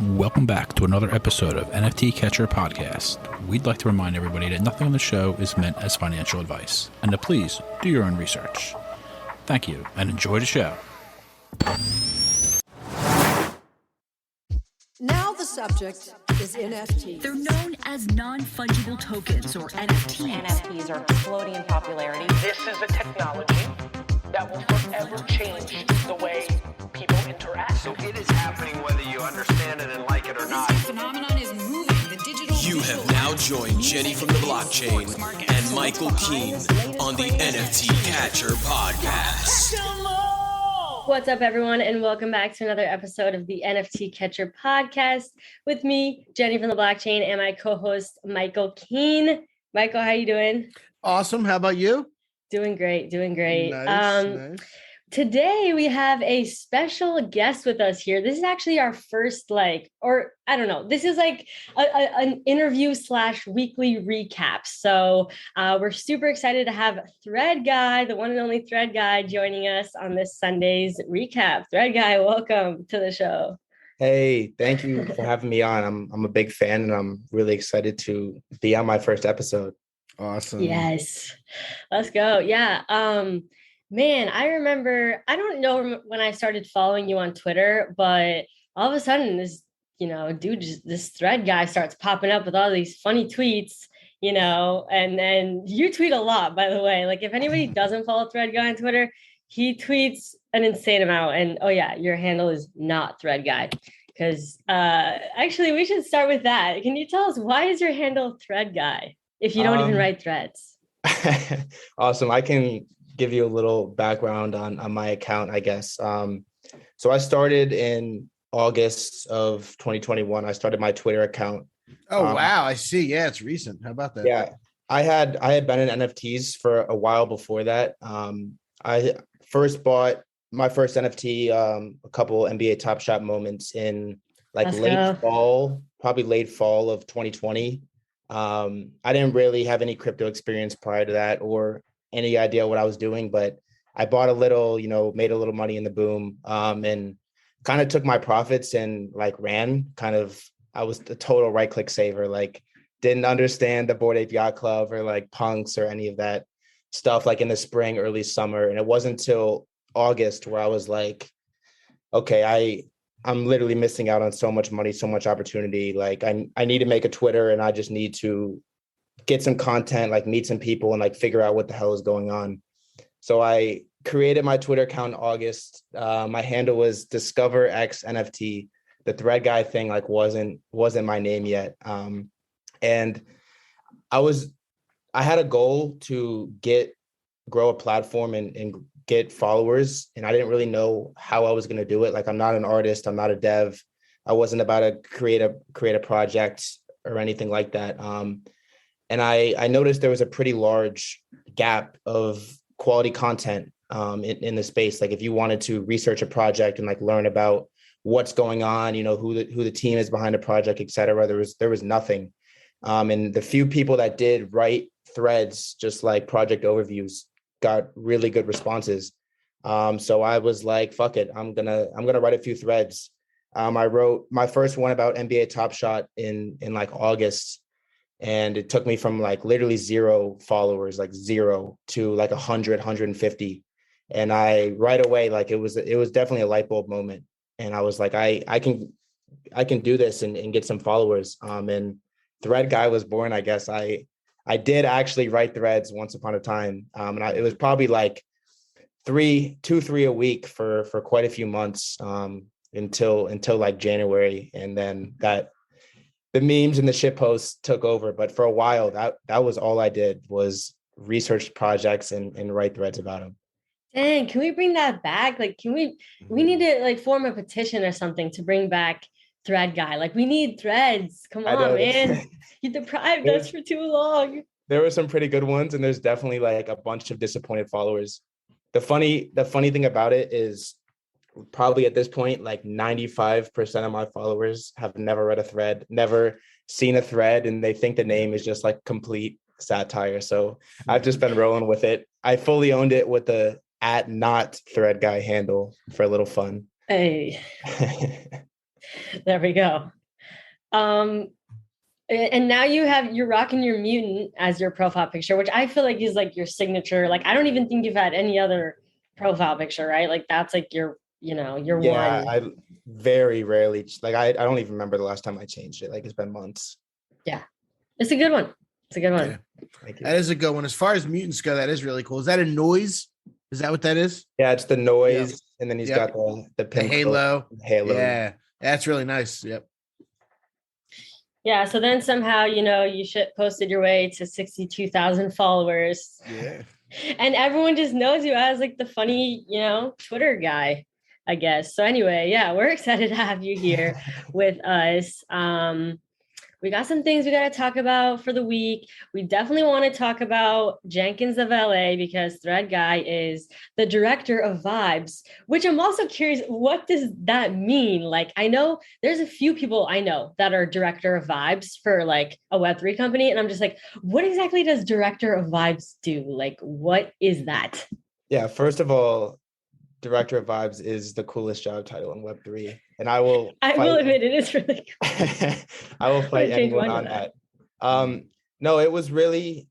Welcome back to another episode of NFT Catcher Podcast. We'd like to remind everybody that nothing on the show is meant as financial advice, and to please do your own research. Thank you, and enjoy the show. Now the subject is NFTs. They're known as non-fungible tokens, or NFTs. NFTs are exploding in popularity. This is a technology that will forever change the way people interact. So it is happening whether you understand it and like it or not. This phenomenon is moving. The digital. You have now joined Jenny from the blockchain and Michael Keene on the NFT Catcher Podcast. What's up, everyone, and welcome back to another episode of the NFT Catcher Podcast with me, Jenny from the blockchain, and my co-host, Michael Keene. Michael, how you doing? Awesome. How about you? Doing great. Nice. Today we have a special guest with us here. This is actually our first, this is like an interview / weekly recap. So we're super excited to have ThreadGuy, the one and only ThreadGuy, joining us on this Sunday's recap. ThreadGuy, welcome to the show. Hey, thank you for having me on. I'm a big fan, and I'm really excited to be on my first episode. Awesome. Yes. Let's go. Yeah. Man, I remember, I don't know when I started following you on Twitter, but all of a sudden this ThreadGuy starts popping up with all these funny tweets, and then you tweet a lot, by the way. Like, if anybody doesn't follow ThreadGuy on Twitter, he tweets an insane amount. And oh yeah, your handle is not ThreadGuy. Because actually we should start with that. Can you tell us, why is your handle ThreadGuy if you don't even write threads? Awesome. I can give you a little background on my account, I guess. So I started in August of 2021. I started my Twitter account. Oh, wow. I see. Yeah, it's recent. How about that? Yeah, I had been in NFTs for a while before that. I first bought my first NFT, a couple NBA Top Shot moments in late fall of 2020. I didn't really have any crypto experience prior to that or any idea what I was doing, but I bought a little, made a little money in the boom, and kind of took my profits and ran. I was the total right click saver, didn't understand the Bored Ape Yacht Club or punks or any of that stuff in the spring, early summer. And it wasn't until August where I was like, okay, I'm literally missing out on so much money, so much opportunity. I need to make a Twitter, and I just need to get some content, meet some people, and figure out what the hell is going on. So I created my Twitter account in August. My handle was DiscoverXNFT. The ThreadGuy thing wasn't my name yet. And I had a goal to grow a platform and get followers, and I didn't really know how I was going to do it. I'm not an artist, I'm not a dev. I wasn't about to create a project or anything like that. And I noticed there was a pretty large gap of quality content in the space. If you wanted to research a project and learn about what's going on, who the team is behind a project, et cetera, there was nothing. And the few people that did write threads, just project overviews, got really good responses. So I was like, fuck it, I'm gonna write a few threads. I wrote my first one about NBA Top Shot in August. And it took me from literally 0 followers, 0 to 100, 150. And I right away, it was definitely a light bulb moment. And I was like, I can do this and get some followers. And ThreadGuy was born, I guess. I did actually write threads once upon a time. And it was probably 3 a week for quite a few months, until January. And then the memes and the shit posts took over. But for a while, that was all I did, was research projects and write threads about them. Dang, can we bring that back? We need to form a petition or something to bring back ThreadGuy. We need threads. Come on, man. You deprived us for too long. There were some pretty good ones, and there's definitely a bunch of disappointed followers. The funny thing about it is, probably at this point, 95% of my followers have never read a thread, never seen a thread, and they think the name is just complete satire. So I've just been rolling with it. I fully owned it with the @not ThreadGuy handle for a little fun. Hey. There we go. And now you're rocking your mutant as your profile picture, which I feel like is like your signature. Like, I don't even think you've had any other profile picture, right? Like that's like your one. I very rarely, like, I don't even remember the last time I changed it. Like, it's been months. Yeah. It's a good one. It's a good one. Yeah. That is a good one. As far as mutants go, that is really cool. Is that a noise? Is that what that is? Yeah, it's the noise. And then he's got the halo. Halo. Yeah. That's really nice. Yep. Yeah. So then somehow, you posted your way to 62,000 followers. Yeah. And everyone just knows you as like the funny, Twitter guy, I guess. So anyway, yeah, we're excited to have you here with us. We got some things we got to talk about for the week. We definitely want to talk about Jenkins of LA because ThreadGuy is the director of vibes, which I'm also curious, what does that mean? Like, I know there's a few people I know that are director of vibes for like a Web3 company. And I'm just like, what exactly does director of vibes do? Like, what is that? Yeah, first of all, director of vibes is the coolest job title in Web3. And I will admit it is really cool. I will fight anyone on that. No, it was really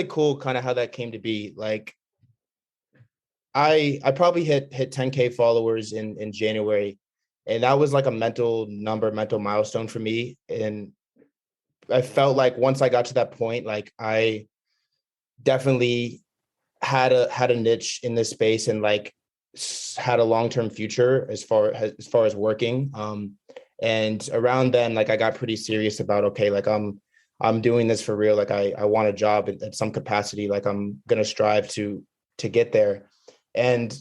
cool kind of how that came to be. Like, I probably hit 10K followers in January, and that was like a mental milestone for me. And I felt like once I got to that point, like I definitely had a niche in this space and like had a long-term future as far as working. And around then, like, I got pretty serious about, okay, like I'm doing this for real. Like I want a job at some capacity. Like I'm going to strive to get there. And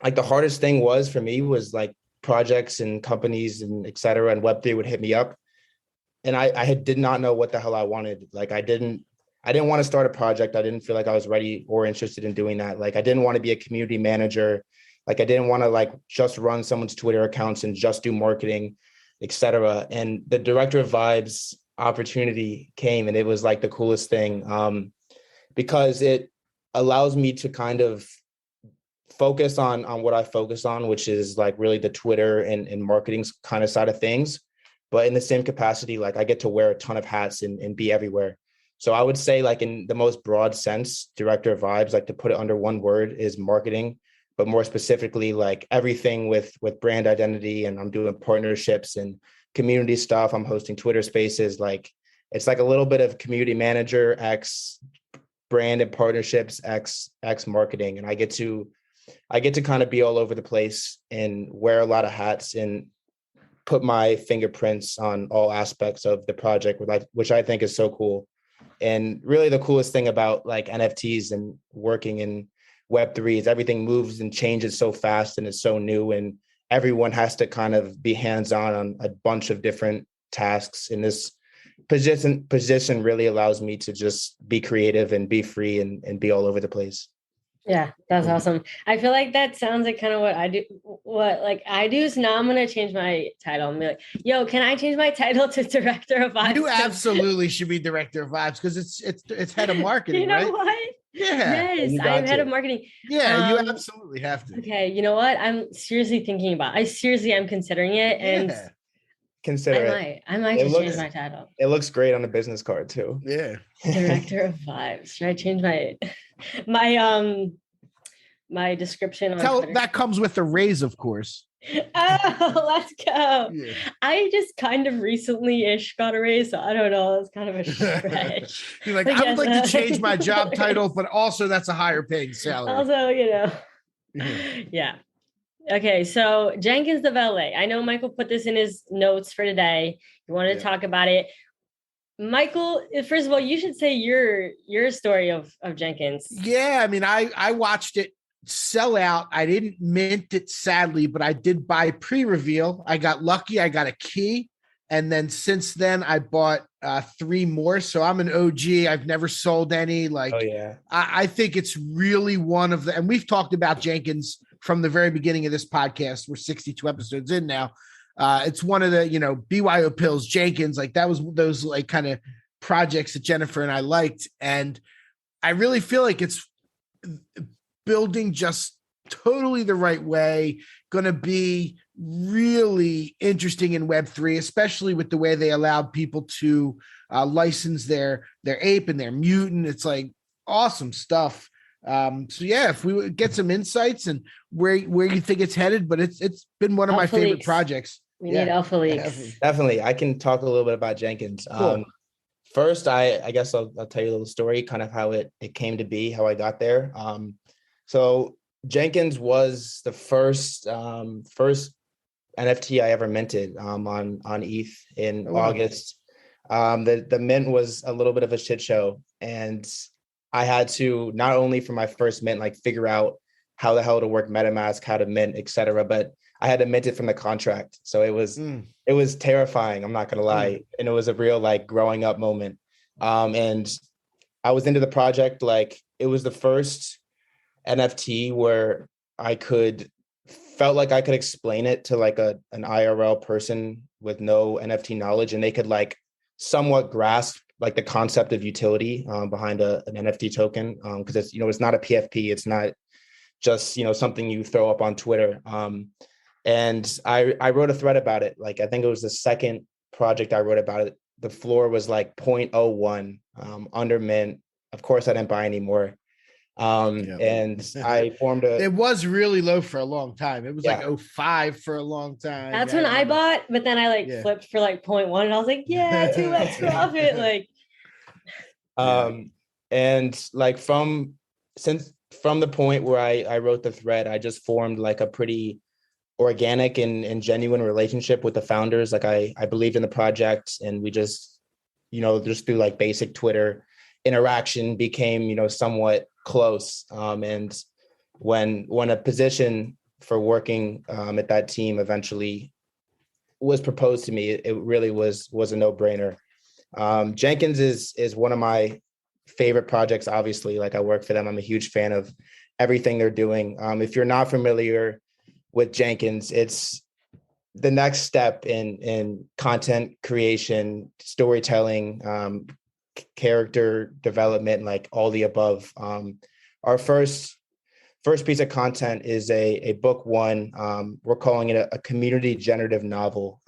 like the hardest thing for me was like projects and companies and et cetera. And Web3 would hit me up. And I did not know what the hell I wanted. Like I didn't want to start a project. I didn't feel like I was ready or interested in doing that. Like I didn't want to be a community manager. Like I didn't want to like just run someone's Twitter accounts and just do marketing, et cetera. And the director of vibes opportunity came, and it was like the coolest thing because it allows me to kind of focus on what I focus on, which is like really the Twitter and marketing kind of side of things. But in the same capacity, like I get to wear a ton of hats and be everywhere. So I would say, like, in the most broad sense, director of vibes, like to put it under one word, is marketing, but more specifically, like everything with brand identity. And I'm doing partnerships and community stuff. I'm hosting Twitter spaces. Like it's like a little bit of community manager X brand and partnerships X marketing. And I get to kind of be all over the place and wear a lot of hats and put my fingerprints on all aspects of the project, which I think is so cool. And really the coolest thing about like NFTs and working in Web3 is everything moves and changes so fast and it's so new, and everyone has to kind of be hands-on on a bunch of different tasks. And this position really allows me to just be creative and be free and be all over the place. Yeah, that's awesome. I feel like that sounds like kind of what I do. So now I'm going to change my title and be like, yo, can I change my title to director of vibes? You absolutely should be director of vibes because it's head of marketing, you know right? What? Yeah. Yes, I'm head of marketing. Yeah, you absolutely have to. Okay, you know what? I'm seriously thinking about it. I'm considering it. And consider it. I might just change my title. It looks great on a business card too. Yeah. Director of vibes. Should I change my my description on Twitter? That comes with the raise, of course. Oh, let's go. Yeah. I just kind of recently-ish got a raise, so I don't know. It's kind of a stretch. You're like, I would like to change my job title, but also that's a higher paying salary. Also, yeah. Okay, so Jenkins of LA. I know Michael put this in his notes for today. You wanted to talk about it. Michael, first of all, you should say your story of Jenkins. Yeah, I mean, I watched it sell out. I didn't mint it, sadly, but I did buy pre-reveal. I got lucky. I got a key. And then since then, I bought 3 more. So I'm an OG. I've never sold any. Like, oh, yeah. I think it's really one of the, and we've talked about Jenkins from the very beginning of this podcast. We're 62 episodes in now. It's one of the, BYO Pills, Jenkins, like that was those like kind of projects that Jennifer and I liked. And I really feel like it's building just totally the right way, going to be really interesting in Web3, especially with the way they allowed people to license their ape and their mutant. It's like awesome stuff. So yeah, if we would get some insights and where you think it's headed, but it's been one of my favorite projects. We need alpha leaks. Definitely. I can talk a little bit about Jenkins. Cool. First, I guess I'll tell you a little story, kind of how it came to be, how I got there. So Jenkins was the first NFT I ever minted on ETH in August. The mint was a little bit of a shit show, and I had to, not only for my first mint, like figure out how the hell to work MetaMask, how to mint, etc., but I had to mint it from the contract. So it was terrifying. I'm not gonna lie, and it was a real like growing up moment. And I was into the project. Like it was the first NFT where felt like I could explain it to like an IRL person with no NFT knowledge, and they could like somewhat grasp like the concept of utility behind an NFT token, because it's, it's not a PFP, it's not just something you throw up on Twitter. And I wrote a thread about it. Like I think it was the second project I wrote about it. The floor was like 0.01 under mint. Of course, I didn't buy any more. And I formed it was really low for a long time. It was like 0.5 for a long time. That's when I bought, but then I flipped for like 0.1 and I was like, 2x profit. Like and like from the point where I wrote the thread, I just formed like a pretty organic and genuine relationship with the founders. Like I believed in the project, and we just through like basic Twitter interaction became somewhat close. And when a position for working at that team eventually was proposed to me, it really was a no-brainer. Jenkins is one of my favorite projects. Obviously, like I work for them. I'm a huge fan of everything they're doing. If you're not familiar with Jenkins, it's the next step in content creation, storytelling, character development, like all the above. Our first piece of content is a book one. We're calling it a community generative novel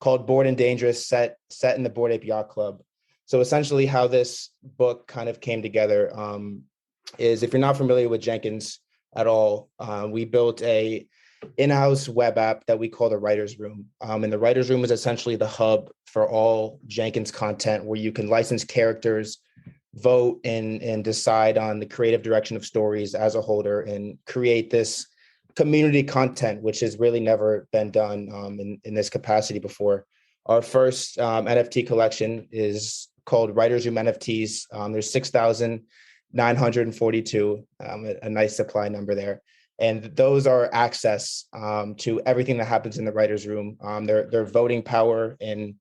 called Bored and Dangerous, set in the Bored Ape Yacht Club. So essentially how this book kind of came together is, if you're not familiar with Jenkins at all, we built a in-house web app that we call the Writer's Room. And the Writer's Room is essentially the hub for all Jenkins content, where you can license characters, vote and decide on the creative direction of stories as a holder, and create this community content, which has really never been done in this capacity before. Our first NFT collection is called Writer's Room NFTs. There's 6,942, a nice supply number there. And those are access to everything that happens in the Writer's Room. They're voting power and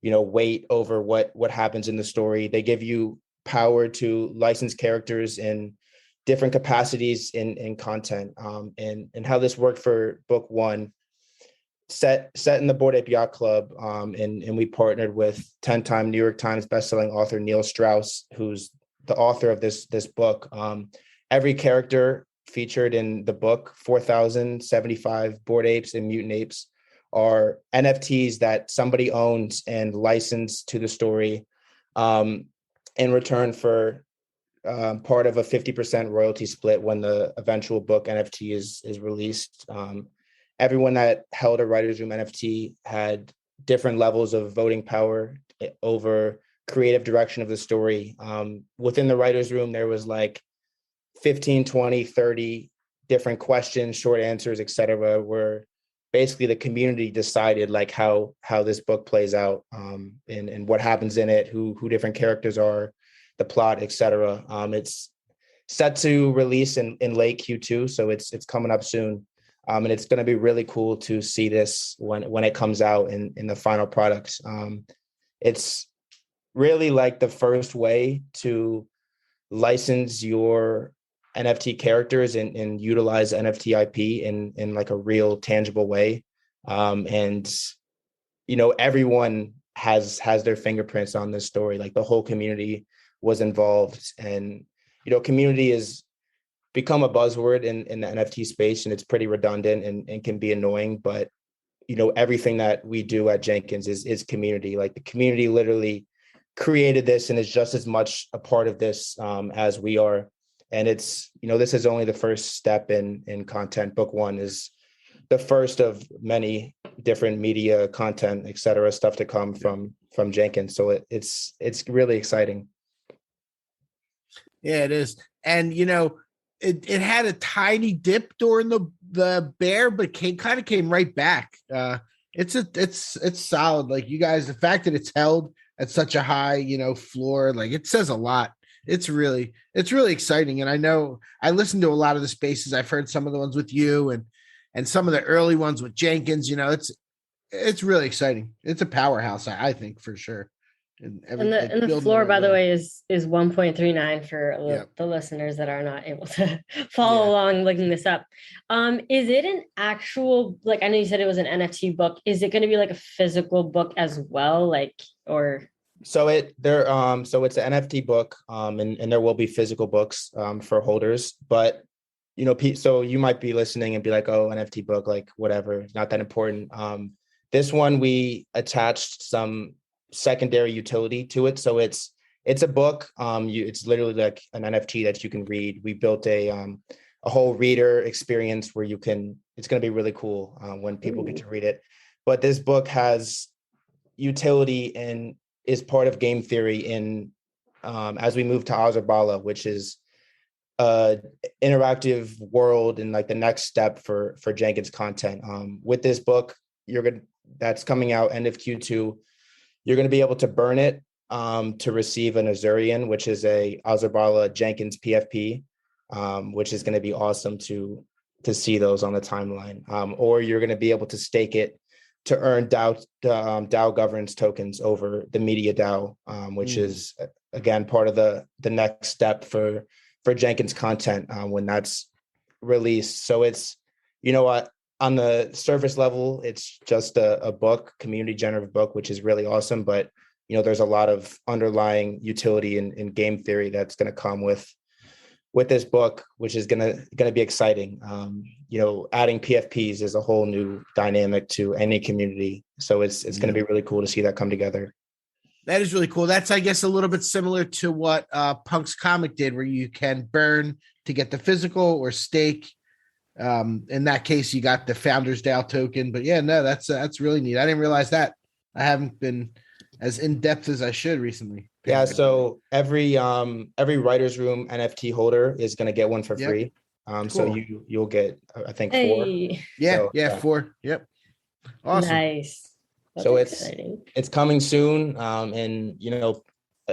weight over what happens in the story. They give you power to license characters in different capacities in content. And how this worked for book one, set in the Bored Ape Yacht Club, and we partnered with 10-time New York Times bestselling author Neil Strauss, who's the author of this book. Every character featured in the book, 4,075 Bored Apes and Mutant Apes, are NFTs that somebody owns and licensed to the story in return for part of a 50% royalty split when the eventual book NFT is released. Everyone that held a Writer's Room NFT had different levels of voting power over creative direction of the story. Within the Writer's Room, there was like 15, 20, 30 different questions, short answers, etc., where basically the community decided like how this book plays out, and what happens in it, who different characters are, the plot, etc. It's set to release in late Q2, so it's coming up soon. And it's going to be really cool to see this when it comes out in the final product. It's really like the first way to license your NFT characters and utilize NFT IP in like a real tangible way. And everyone has their fingerprints on this story. Like the whole community was involved, and community is become a buzzword in the NFT space, and it's pretty redundant and can be annoying. But everything that we do at Jenkins is community. Like the community literally created this and is just as much a part of this as we are. And it's, this is only the first step in content. Book one is the first of many different media, content, et cetera, stuff to come from Jenkins. So it's really exciting. Yeah, it is. And it had a tiny dip during the bear, but came right back. It's solid. Like you guys, the fact that it's held at such a high, floor, like it says a lot. It's really exciting. And I know I listened to a lot of the spaces. I've heard some of the ones with you and some of the early ones with Jenkins. It's really exciting. It's a powerhouse, I think, for sure. And the floor, by the way, is 1.39 for the listeners that are not able to follow along looking this up. Is it an actual, like, I know you said it was an NFT book. Is it going to be like a physical book as well? So it's an NFT book, and there will be physical books for holders, but so you might be listening and be like, oh, NFT book, like whatever, not that important. This one, we attached some secondary utility to it. So it's a book. It's literally like an NFT that you can read. We built a whole reader experience where it's going to be really cool when people get to read it. But this book has utility and is part of game theory as we move to Azarbala, which is interactive world and like the next step for Jenkins content. With this book, that's coming out end of Q2. You're going to be able to burn it to receive an Azurian, which is a Azarbala Jenkins PFP, which is going to be awesome to see those on the timeline. Or you're going to be able to stake it to earn DAO governance tokens over the media DAO, which is again part of the next step for Jenkins content when that's released. So it's, on the surface level, it's just a book, community generative book, which is really awesome. But, there's a lot of underlying utility in game theory that's going to come with this book, which is going to be exciting. Adding PFPs is a whole new dynamic to any community. So it's going to be really cool to see that come together. That is really cool. That's, I guess, a little bit similar to what Punk's comic did, where you can burn to get the physical or stake. In that case, you got the Founders DAO token. But yeah, no, that's really neat. I didn't realize that. I haven't been as in depth as I should recently. Yeah, so every Writers Room NFT holder is going to get one for free. Cool. So you'll get, I think, 4. Yeah, 4. Yep. Awesome. Nice. That's so exciting. It's coming soon. And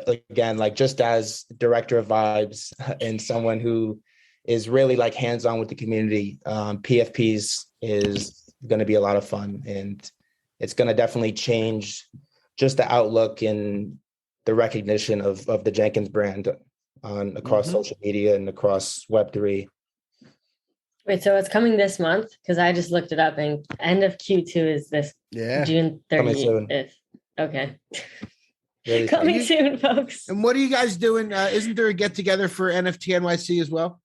again, like just as director of vibes and someone who is really like hands-on with the community, PFPs is going to be a lot of fun, and it's going to definitely change just the outlook and the recognition of the Jenkins brand across social media and across Web3. Wait, so it's coming this month? Because I just looked it up, and end of Q2 is this June 30th. Okay. Really coming soon, folks. And what are you guys doing? Isn't there a get-together for NFT NYC as well?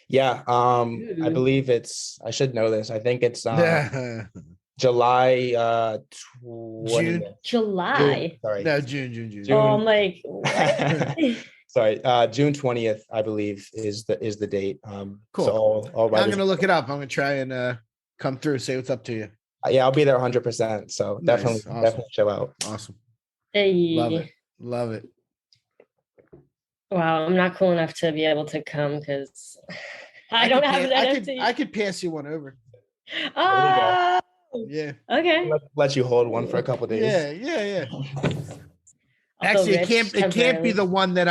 Yeah, I believe I should know this. I think it's July 20th. June. July. Sorry. No, June. Oh, I'm like, what? Sorry, June 20th, I believe, is the date. Cool. So all I'm gonna look it up. I'm gonna try and come through, say what's up to you. Yeah, I'll be there 100%. So Nice. definitely chill out. Awesome. Hey. Love it. Wow, I'm not cool enough to be able to come because I don't have an NFT. I could pass you one over. Oh, yeah. Okay. Let you hold one for a couple of days. Yeah. Actually, it can't be the one that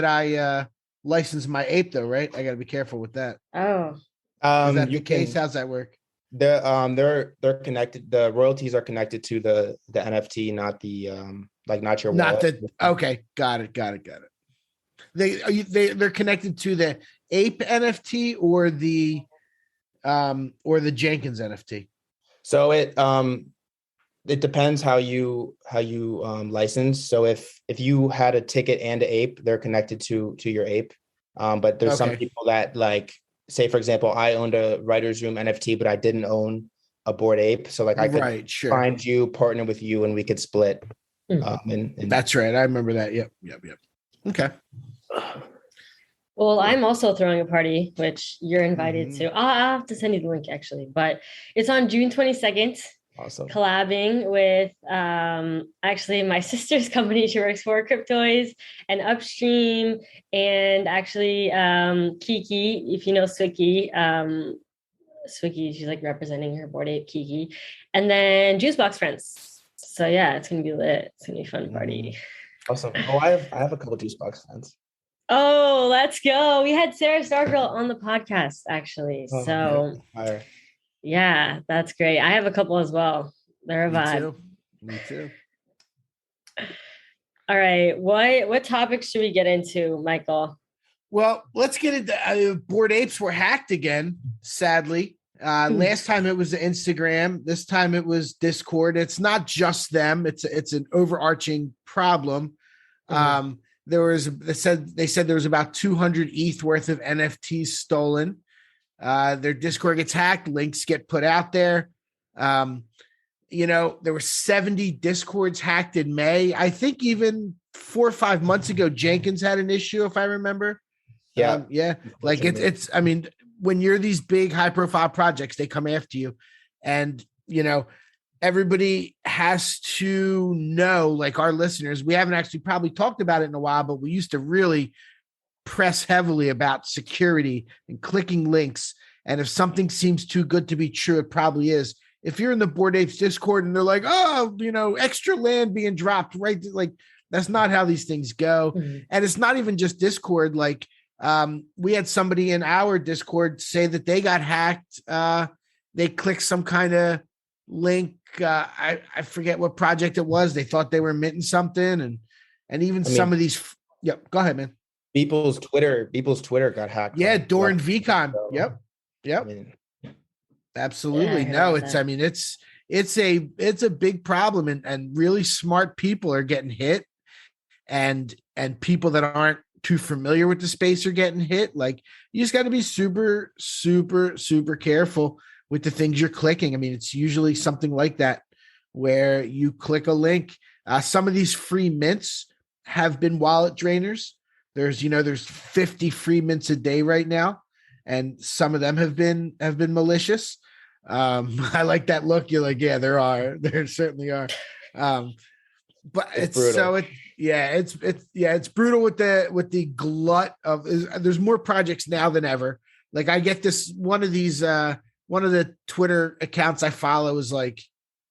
I licensed my ape though, right? I got to be careful with that. Oh. Is that the case? How's that work? They're connected. The royalties are connected to the NFT, not the not your wallet. Okay, got it. They're connected to the ape NFT or the Jenkins NFT. So it depends how you license. So if you had a ticket and an ape, they're connected to your ape. But there's some Okay. people that like, say, for example, I owned a writer's room NFT, but I didn't own a Bored Ape. So like I could Right, sure. find you, partner with you, and we could split. And That's right. I remember that. Yep. Okay. Well, I'm also throwing a party, which you're invited to. I'll have to send you the link actually, but it's on June 22nd. Awesome. Collabing with actually my sister's company she works for, Cryptoys, and Upstream, and actually Kiki, if you know Swiki. Swiki, she's like representing her Bored Ape Kiki, and then Juicebox Friends. So yeah, it's gonna be lit. It's gonna be a fun party. Awesome. Oh, I have a couple Juicebox friends. Oh, let's go. We had Sarah Stargirl on the podcast, actually. Oh, So yeah, that's great. I have a couple as well. They're a vibe. Me too. All right. What topics should we get into, Michael? Well, let's get into Bored Apes were hacked again, sadly. Last time it was Instagram. This time it was Discord. It's not just them. It's an overarching problem. They said there was about 200 ETH worth of NFTs stolen. Their Discord gets hacked. Links get put out there. There were 70 Discords hacked in May. I think even 4 or 5 months ago, Jenkins had an issue, if I remember. Yeah. Like it's. I mean, when you're these big, high-profile projects, they come after you, and everybody has to know, like our listeners, we haven't actually probably talked about it in a while, but we used to really press heavily about security and clicking links. And if something seems too good to be true, it probably is. If you're in the Bored Apes Discord and they're like, oh, extra land being dropped, right? Like, that's not how these things go. And it's not even just Discord. Like, we had somebody in our Discord say that they got hacked. They clicked some kind of link. I forget what project it was. They thought they were minting something, and even some of these. Yep, go ahead, man. People's Twitter got hacked. Yeah, Doran VCon. Yep. Absolutely. No, it's. I mean, it's a big problem, and really smart people are getting hit, and people that aren't too familiar with the space are getting hit. Like, you just got to be super, super, super careful with the things you're clicking. I mean, it's usually something like that where you click a link. Some of these free mints have been wallet drainers. There's 50 free mints a day right now, and some of them have been malicious. I like that look. You're like, yeah, there certainly are. But it's brutal. It's brutal with the glut of. There's more projects now than ever. Like, I get this one of the Twitter accounts I follow is like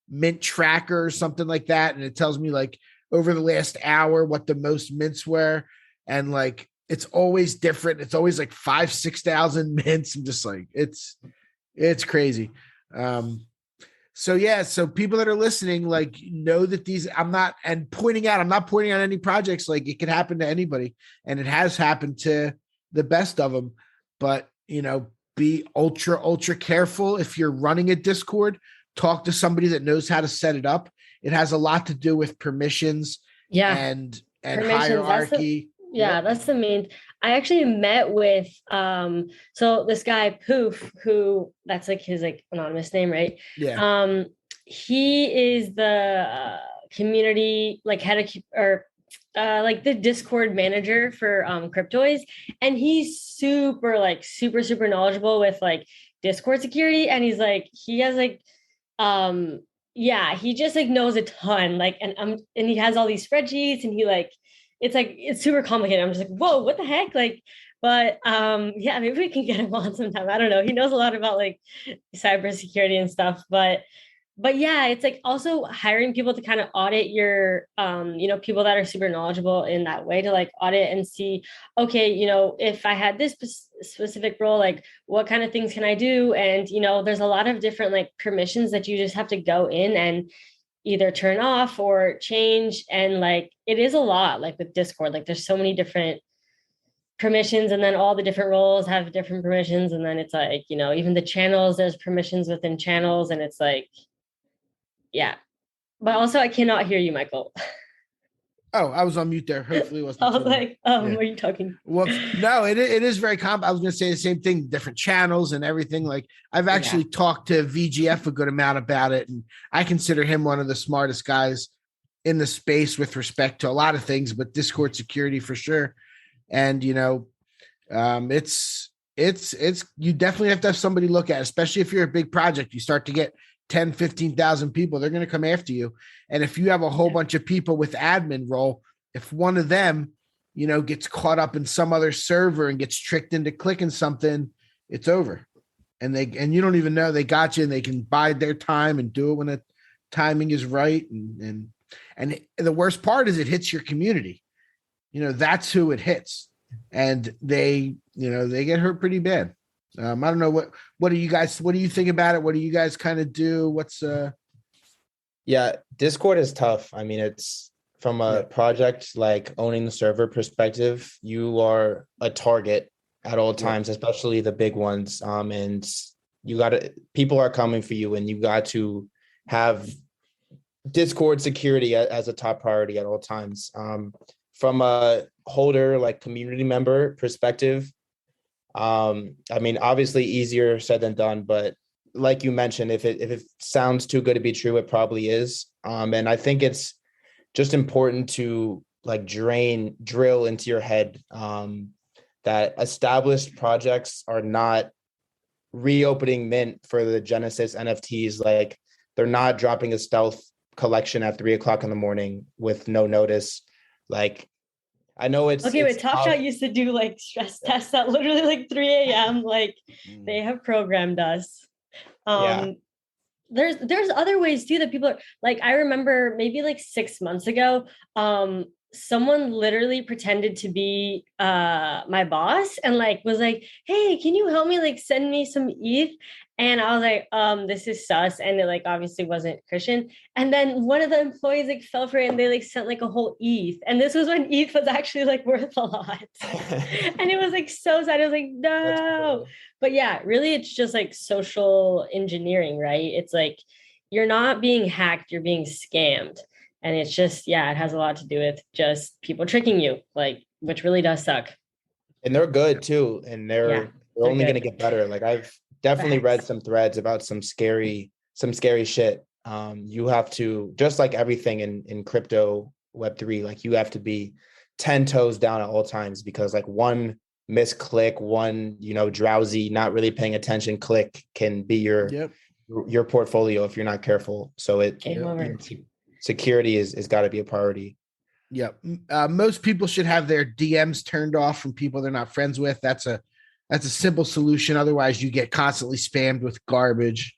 Mint Tracker or something like that, and it tells me like over the last hour what the most mints were, and like it's always different. It's always like 5,000-6,000 mints. I'm just like, it's crazy. So people that are listening, like, know that these, I'm not pointing out any projects. Like, it could happen to anybody, and it has happened to the best of them. But, be ultra careful. If you're running a Discord, talk to somebody that knows how to set it up. It has a lot to do with permissions and hierarchy. That's the main. I actually met with so this guy Poof, who that's like his like anonymous name, right? Yeah. He is the community like head of or like the Discord manager for Cryptoys, and he's super knowledgeable with like Discord security, and he's like he has like he just like knows a ton, like, and he has all these spreadsheets, and he like it's super complicated. I'm just like, whoa, what the heck? Like, but maybe we can get him on sometime. I don't know. He knows a lot about like cybersecurity and stuff, but yeah, it's like also hiring people to kind of audit your, people that are super knowledgeable in that way, to like audit and see, okay, if I had this specific role, like what kind of things can I do? And, there's a lot of different like permissions that you just have to go in and either turn off or change. And like, it is a lot, like with Discord, like there's so many different permissions, and then all the different roles have different permissions. And then it's like, even the channels, there's permissions within channels, and it's like, yeah. But also I cannot hear you, Michael. Oh, I was on mute there. Hopefully it wasn't. I was too- like, Yeah. are you talking? Well, no, it is very I was going to say the same thing, different channels and everything. Like I've actually talked to VGF a good amount about it, and I consider him one of the smartest guys in the space with respect to a lot of things, but Discord security for sure. And it's you definitely have to have somebody look at it, especially if you're a big project. You start to get 10, 15,000 people, they're going to come after you. And if you have a whole bunch of people with admin role, if one of them, gets caught up in some other server and gets tricked into clicking something, it's over. And you don't even know they got you, and they can bide their time and do it when the timing is right. And the worst part is it hits your community. That's who it hits. And they get hurt pretty bad. I don't know what do you think about it? What do you guys kind of do? Yeah, Discord is tough. I mean, it's from a project like owning the server perspective, you are a target at all times, especially the big ones. And people are coming for you, and you got to have Discord security as a top priority at all times. From a holder, like community member perspective, I mean, obviously easier said than done, but like you mentioned, if it sounds too good to be true, it probably is. And I think it's just important to like drill into your head that established projects are not reopening mint for the Genesis NFTs. Like they're not dropping a stealth collection at 3:00 in the morning with no notice. Like I know it's okay, but Top Shot used to do like stress tests at literally like 3 a.m. Like they have programmed us. There's other ways too that people are like, I remember maybe like 6 months ago, someone literally pretended to be my boss and like was like, hey, can you help me like send me some ETH? And I was like, this is sus. And it like obviously wasn't Christian. And then one of the employees like fell for it, and they like sent like a whole ETH. And this was when ETH was actually like worth a lot. And it was like so sad. I was like, no. But yeah, really it's just like social engineering, right? It's like you're not being hacked, you're being scammed. And it's just, it has a lot to do with just people tricking you, like, which really does suck. And they're good too. And they're only going to get better. Like I've definitely read some threads about some scary shit. You have to, just like everything in crypto Web3, like you have to be 10 toes down at all times, because like one misclick, one, drowsy, not really paying attention click can be your portfolio if you're not careful. So security is got to be a priority. Yeah. Most people should have their DMs turned off from people they're not friends with. That's a simple solution. Otherwise you get constantly spammed with garbage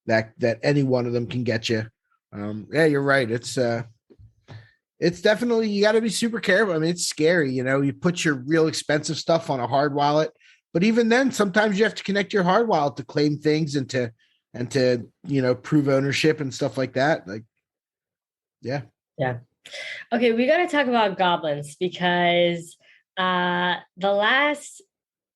that any one of them can get you. You're right. It's definitely, you got to be super careful. I mean, it's scary. You put your real expensive stuff on a hard wallet, but even then, sometimes you have to connect your hard wallet to claim things and to prove ownership and stuff like that. Like, yeah. Okay, we got to talk about goblins, because the last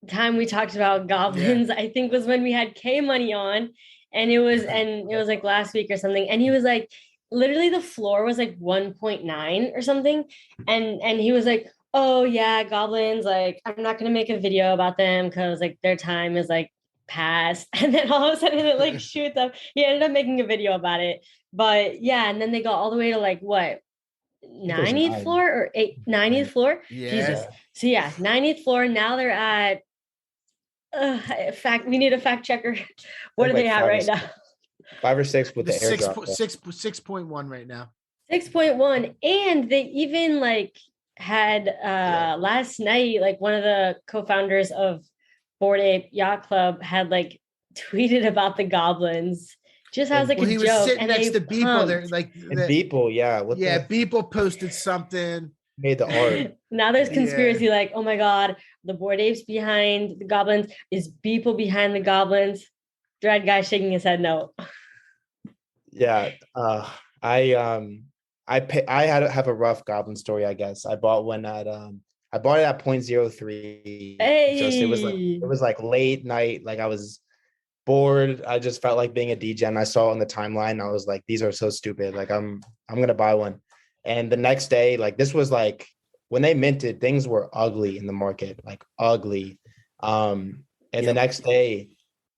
time we talked about goblins, I think was when we had K Money on, and it was like last week or something, and he was like, literally the floor was like 1.9 or something, and he was like, oh yeah, goblins, like I'm not gonna make a video about them because like their time is like past. And then all of a sudden it like shoots up. He ended up making a video about it, but yeah, and then they got all the way to like what, 90th floor or 90th floor. Jesus. So 90th floor. Now they're at we need a fact checker. What are they at right now? 5 or 6 with the airdrop. 6.1 right now. 6.1. And they even like had last night, like one of the co-founders of Bored Ape Yacht Club had like tweeted about the goblins. Just has like a he joke. Was sitting and next to Beeple. They're like Beeple, Beeple posted something. Made the art. Now there's conspiracy like, oh my God, the Bored Apes behind the goblins. Is Beeple behind the goblins? ThreadGuy shaking his head no. Yeah. I have a rough goblin story, I guess. I bought one at I bought it at 0.03. Hey. Just it was like late night, like I was bored. I just felt like being a DJ, and I saw it on the timeline. I was like, these are so stupid. Like I'm gonna buy one. And the next day, like this was like when they minted, things were ugly in the market, like ugly. And the next day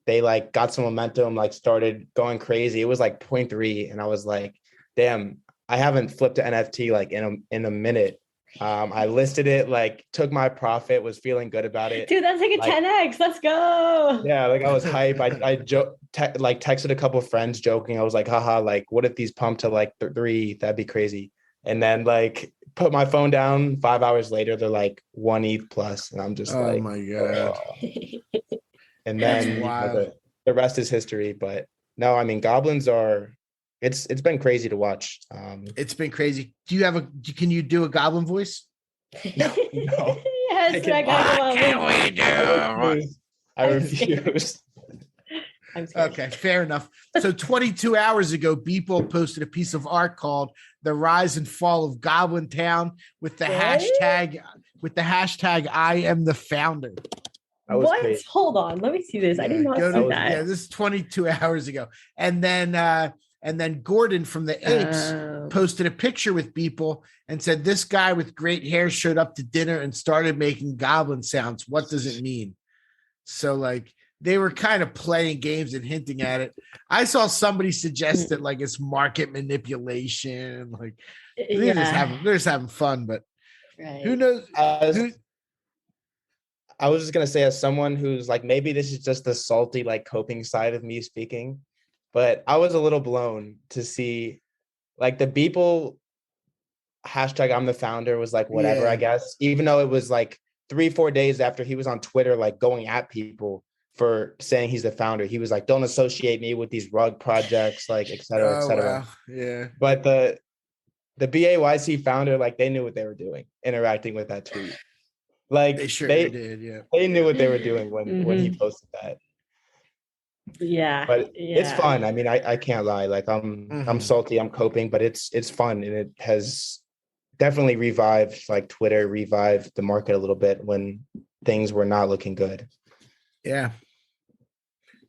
they like got some momentum, like started going crazy. It was like 0.3. And I was like, damn, I haven't flipped an NFT like in a minute. I listed it, like took my profit, was feeling good about it. Dude, that's like a 10x. Let's go. Yeah, like I was hype. I texted a couple of friends joking. I was like, haha, like what if these pump to like 3? That'd be crazy. And then like put my phone down. 5 hours later, they're like 1 ETH plus, and I'm just like, oh my god. And then the rest is history. But no, I mean, goblins are. It's been crazy to watch. It's been crazy. Can you do a goblin voice? No. Yes, Can we do? I refuse. Okay, fair enough. So 22 hours ago, Beeple posted a piece of art called "The Rise and Fall of Goblin Town" with the hashtag I am the founder. What? Crazy. Hold on, let me see this. I did not see that. Yeah, this is 22 hours ago. And then Gordon from the Apes posted a picture with Beeple and said, "This guy with great hair showed up to dinner and started making goblin sounds. What does it mean?" So like they were kind of playing games and hinting at it. I saw somebody suggest that like it's market manipulation. Like they're just having fun, but who knows? I was just gonna say, as someone who's like, maybe this is just the salty, like coping side of me speaking, but I was a little blown to see like the Beeple hashtag I'm the founder was like whatever, I guess, even though it was like 3-4 days after he was on Twitter, like going at people for saying he's the founder. He was like, don't associate me with these rug projects, like et cetera, et cetera. Wow. Yeah. But the BAYC founder, like they knew what they were doing, interacting with that tweet. Like they sure did, yeah. They knew what they were doing when he posted that. Yeah. But it's fun. I mean, I can't lie. Like I'm salty, I'm coping, but it's fun, and it has definitely revived like Twitter, revived the market a little bit when things were not looking good. Yeah.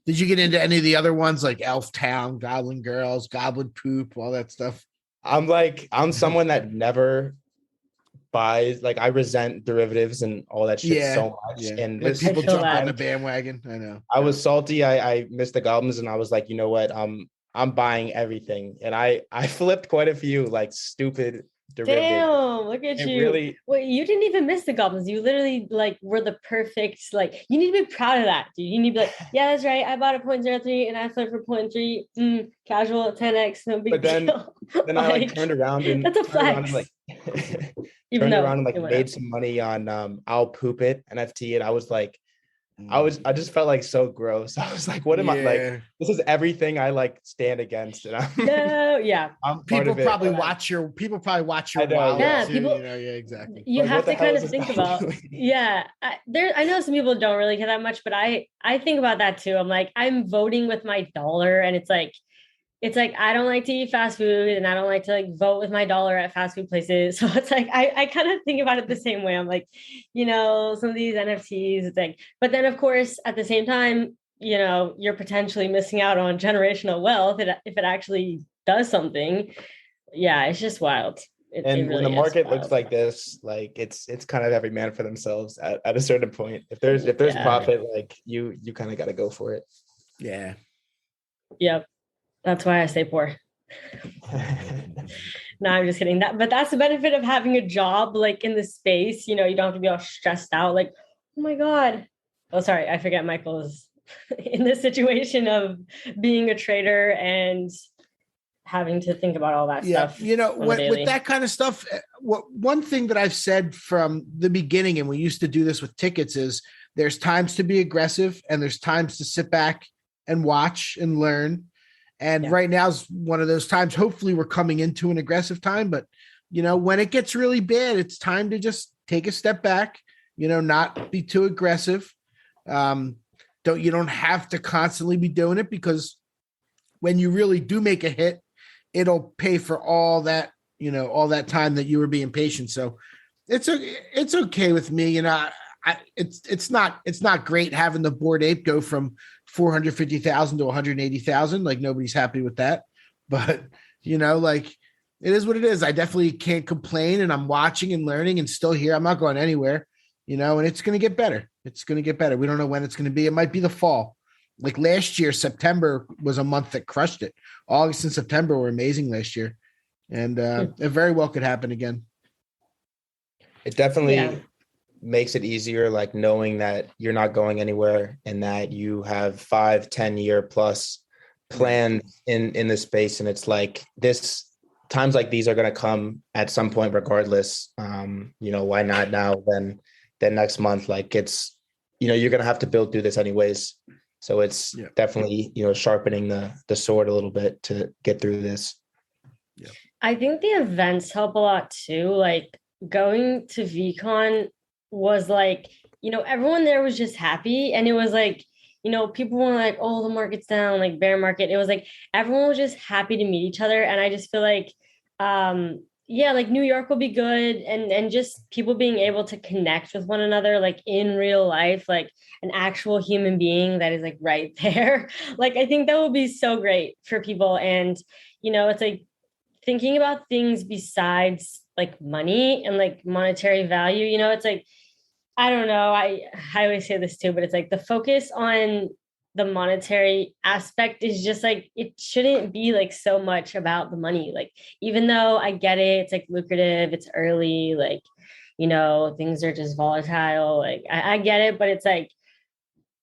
Did you get into any of the other ones like Elf Town, Goblin Girls, Goblin Poop, all that stuff? I'm someone that never buys, like I resent derivatives and all that shit so much. Yeah. And like people jump on the bandwagon. I know. I was salty. I missed the goblins, and I was like, you know what? I'm buying everything. And I flipped quite a few like stupid derivatives. Damn, look at you. Really, wait, you didn't even miss the goblins. You literally like were the perfect, like you need to be proud of that, dude. You need to be like, yeah, that's right. I bought a 0.03 and I flipped for 0.3. Casual 10x, no big deal. Then I like turned around and that's a flex. Turned around and like made some money on I'll Poop It NFT, and I was like, I just felt like so gross. I was like, what am I like? This is everything I like stand against. And people probably watch your wallet. Yeah, too, people. Exactly. You have to kind of think about. Yeah, I know some people don't really care that much, but I think about that too. I'm like, I'm voting with my dollar, and it's like I don't like to eat fast food, and I don't like to like vote with my dollar at fast food places. So it's like I kind of think about it the same way. I'm like, some of these NFTs, it's like, but then of course at the same time, you're potentially missing out on generational wealth if it actually does something. Yeah, it's just wild. It really when the market looks like this, like it's kind of every man for themselves at a certain point. If there's profit, like you kind of got to go for it. Yeah. Yep. That's why I stay poor. No, I'm just kidding. But that's the benefit of having a job like in the space. You don't have to be all stressed out. Like, oh my God. Oh, sorry. I forget Michael's in this situation of being a trader and having to think about all that stuff. With that kind of stuff, one thing that I've said from the beginning, and we used to do this with tickets, is there's times to be aggressive and there's times to sit back and watch and learn. And right now is one of those times. Hopefully we're coming into an aggressive time, but when it gets really bad, it's time to just take a step back, not be too aggressive. You don't have to constantly be doing it, because when you really do make a hit, it'll pay for all that, all that time that you were being patient. So it's okay with me. It's not great having the Bored Ape go from 450,000 to 180,000. Like nobody's happy with that, but like It is what it is. I definitely can't complain, and I'm watching and learning and still here. I'm not going anywhere, and it's going to get better. It's going to get better. We don't know when it's going to be. It might be the fall. Like last year, September was a month that crushed it. August and September were amazing last year. And it very well could happen again. It definitely makes it easier, like knowing that you're not going anywhere and that you have 5-10 year plus planned in this space. And it's like times like these are going to come at some point regardless. Why not now then next month? Like it's, you're going to have to build through this anyways. So it's definitely, sharpening the sword a little bit to get through this. Yeah. I think the events help a lot too. Like going to VCon was like, everyone there was just happy. And it was like, people were like, oh, the market's down, like bear market. It was like, everyone was just happy to meet each other. And I just feel like, like New York will be good. And just people being able to connect with one another, like in real life, like an actual human being that is like right there. Like, I think that will be so great for people. And, it's like thinking about things besides like money and like monetary value, it's like, I don't know. I always say this too, but it's like the focus on the monetary aspect is just like, it shouldn't be like so much about the money. Like, even though I get it, it's like lucrative, it's early, like, things are just volatile. Like I get it, but it's like,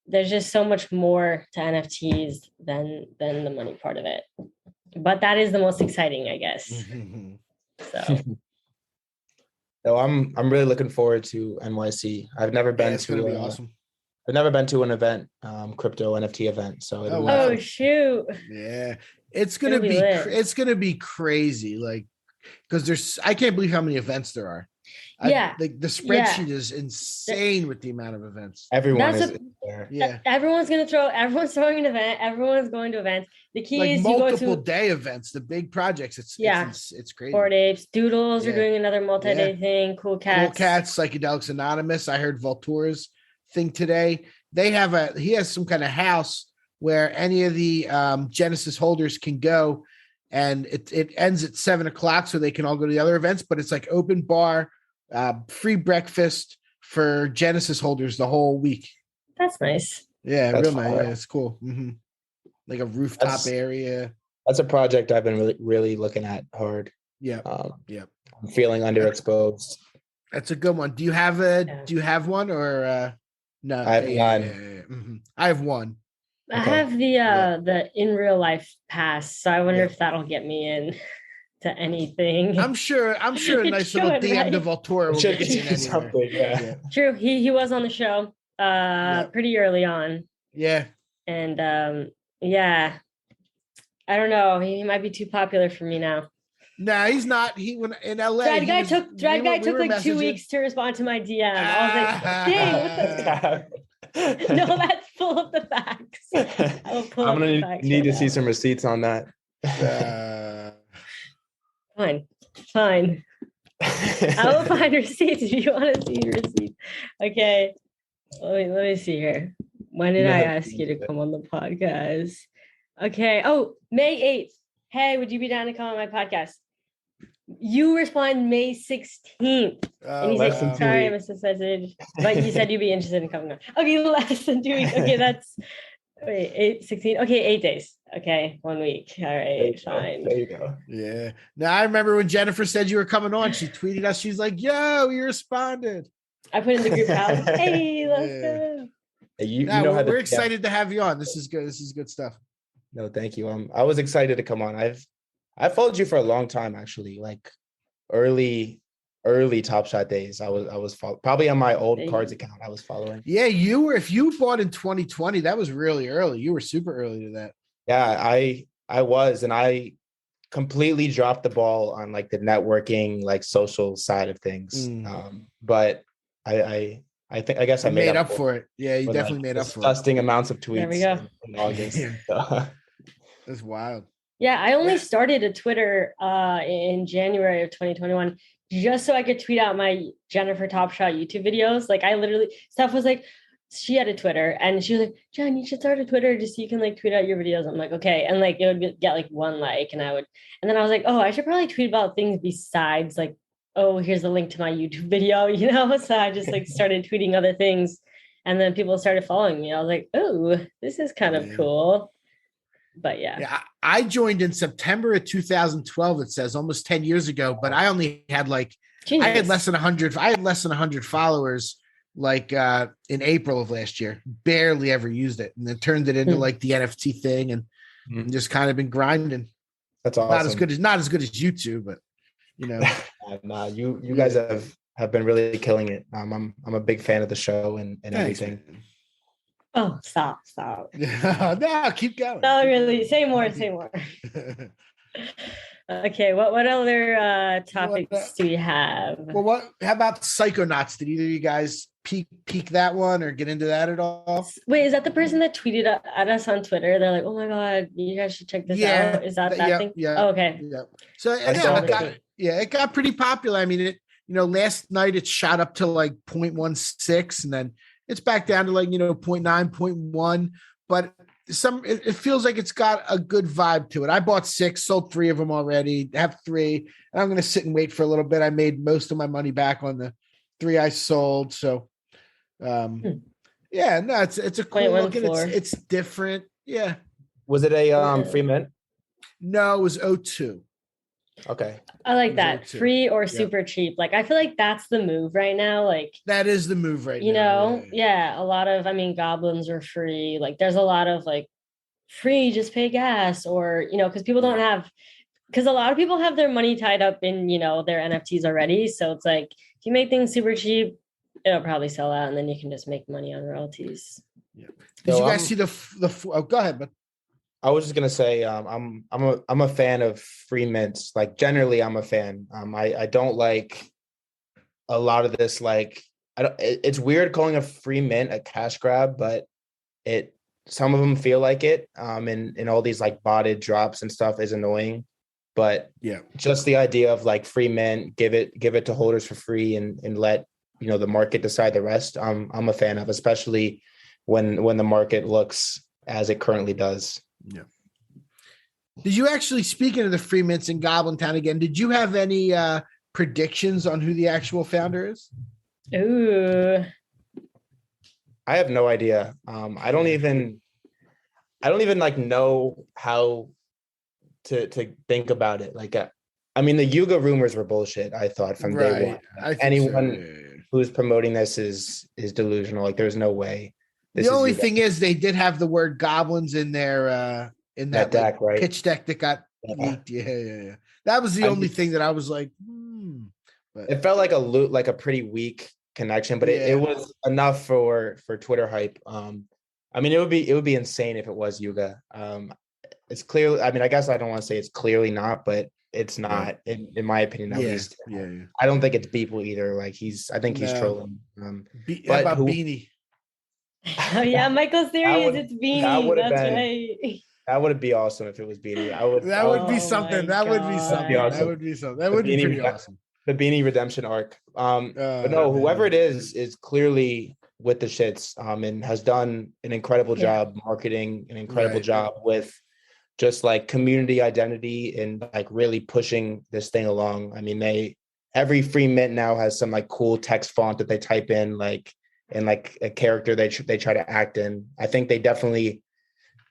there's just so much more to NFTs than the money part of it. But that is the most exciting, I guess. So. No, I'm really looking forward to NYC. I've never been it's gonna be awesome. I've never been to an event, crypto NFT event. So shoot. Yeah. It's gonna be crazy. Like, because I can't believe how many events there are. Like the spreadsheet is insane with the amount of events. Everyone is there. Yeah. Everyone's throwing an event. Everyone's going to events. The key like is multiple day events, the big projects. It's crazy. Bored Apes, Doodles are doing another multi-day thing. Cool Cats, Psychedelics Anonymous. I heard Voltura's thing today. He has some kind of house where any of the Genesis holders can go, and it ends at 7:00, so they can all go to the other events. But it's like open bar, free breakfast for Genesis holders the whole week. That's nice. Yeah, real nice. Yeah, it's cool. Mm-hmm. Like a rooftop area. That's a project I've been really, really looking at hard. Yeah. I'm feeling underexposed. That's a good one. Do you have one or no? I have one. Mm-hmm. I have one. I have the in real life pass, so I wonder if that'll get me in to anything. I'm sure a nice little DM to Voltura will get you in something. Yeah. True. He was on the show pretty early on. Yeah. And I don't know. He might be too popular for me now. No, he's not. He went in LA. ThreadGuy took like 2 weeks to respond to my DM. I was like, dang, what the No, that's full of the facts. I'm gonna need to see some receipts on that. Fine. I will find receipts if you want to see receipts. Okay. Let me see here. When did I ask you to come on the podcast? Okay. Oh, May 8th. Hey, would you be down to come on my podcast? You respond May 16th. And he said, sorry, I missed this message. But you said you'd be interested in coming on. Okay, less than 2 weeks. Okay, that's 16. Okay, 8 days. Okay, 1 week. All right, fine. There you go. Yeah. Now I remember when Jennifer said you were coming on, she tweeted us. She's like, yo, you responded. I put in the group house. Hey, let's go. We're excited to have you on. This is good. This is good stuff. No, thank you. I was excited to come on. I followed you for a long time, actually. Like early Top Shot days. I was probably on my old cards account. I was following. Yeah, you were. If you bought in 2020, that was really early. You were super early to that. Yeah, I was, and I completely dropped the ball on like the networking, like social side of things. But I think I guess I made up for it. Yeah, you definitely made up for it. Disgusting amounts of tweets. There we go. In August. That's wild. Yeah, I only started a Twitter in January of 2021 just so I could tweet out my Jennifer Top Shot YouTube videos. Like I literally, Steph was like, she had a Twitter and she was like, Jen, you should start a Twitter just so you can like tweet out your videos. I'm like, okay. And like, it would get like one like, and then I was like, oh, I should probably tweet about things besides like, oh, here's the link to my YouTube video, So I just like started tweeting other things. And then people started following me. I was like, oh, this is kind of cool. But yeah. I joined in September of 2012. It says almost 10 years ago, but I only had like, I had less than 100 followers like in April of last year. Barely ever used it, and then turned it into like the NFT thing, and just kind of been grinding. That's awesome. Not as good as YouTube, but Nah, you guys have been really killing it. I'm a big fan of the show and everything. Oh, stop. No, keep going. No, really. Say more. Okay, what other topics do we have? Well, how about Psychonauts? Did either of you guys peek that one or get into that at all? Wait, is that the person that tweeted at us on Twitter? They're like, oh my God, you guys should check this out. Is that thing? Yeah. Oh, okay. Yeah. So it got pretty popular. I mean, last night it shot up to like 0.16, and then it's back down to like 0.9, 0.1, but it feels like it's got a good vibe to it. I bought 6, sold 3 of them already, have 3, and I'm going to sit and wait for a little bit. I made most of my money back on the 3 I sold. So, it's a cool look, and it's different. Yeah. Was it a free mint? No, it was 02. Okay. I like that. Free or super cheap. Like, I feel like that's the move right now. Like, that is the move right now. Yeah. A lot of, goblins are free. Like, there's a lot of like free, just pay gas, or, because people don't have, because a lot of people have their money tied up in, their NFTs already. So it's like, if you make things super cheap, it'll probably sell out, and then you can just make money on royalties. Yeah. Did you guys see the go ahead, but I was just gonna say, I'm a fan of free mints. Like, generally, I'm a fan. I don't like a lot of this. Like, it's weird calling a free mint a cash grab, but some of them feel like it. And all these like botted drops and stuff is annoying. But just the idea of like free mint, give it to holders for free, and let the market decide the rest. I'm a fan of, especially when the market looks as it currently does. Yeah. Did you actually, speaking of the free mints in Goblin Town again, did you have any predictions on who the actual founder is? Ooh. I have no idea. I don't even like know how to think about it. Like, the Yuga rumors were bullshit, I thought, from day one. Anyone who's promoting this is delusional. Like, there's no way. The only thing is they did have the word goblins in their in that deck, right? Pitch deck that got leaked. Yeah. That was the only thing that I was like, But it felt like a pretty weak connection, but it was enough for Twitter hype. It would be insane if it was Yuga. It's clearly, I guess I don't want to say it's clearly not, but it's not in my opinion, at least. Yeah. I don't think it's Beeple either. Like, I think he's trolling. How about Beanie? Oh yeah, Michael's theory is it's Beanie. That's right. That would be awesome if it was Beanie. That would be something. That would be something. That would be something. That would be pretty awesome. The Beanie redemption arc. But no, whoever it is clearly with the shits. And has done an incredible job marketing, an incredible job with just like community identity and like really pushing this thing along. Every free mint now has some like cool text font that they type in, like, and like a character they try to act in. I think they definitely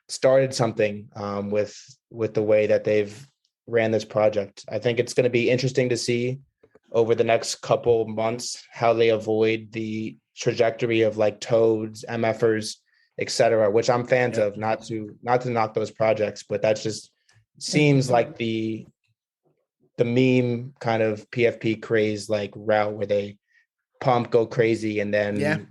started something with the way that they've ran this project. I think it's going to be interesting to see over the next couple months how they avoid the trajectory of like Toads, MFers, etc., which I'm fans of. Not to knock those projects, but that just seems like the meme kind of PFP craze like route where they pump, go crazy, and then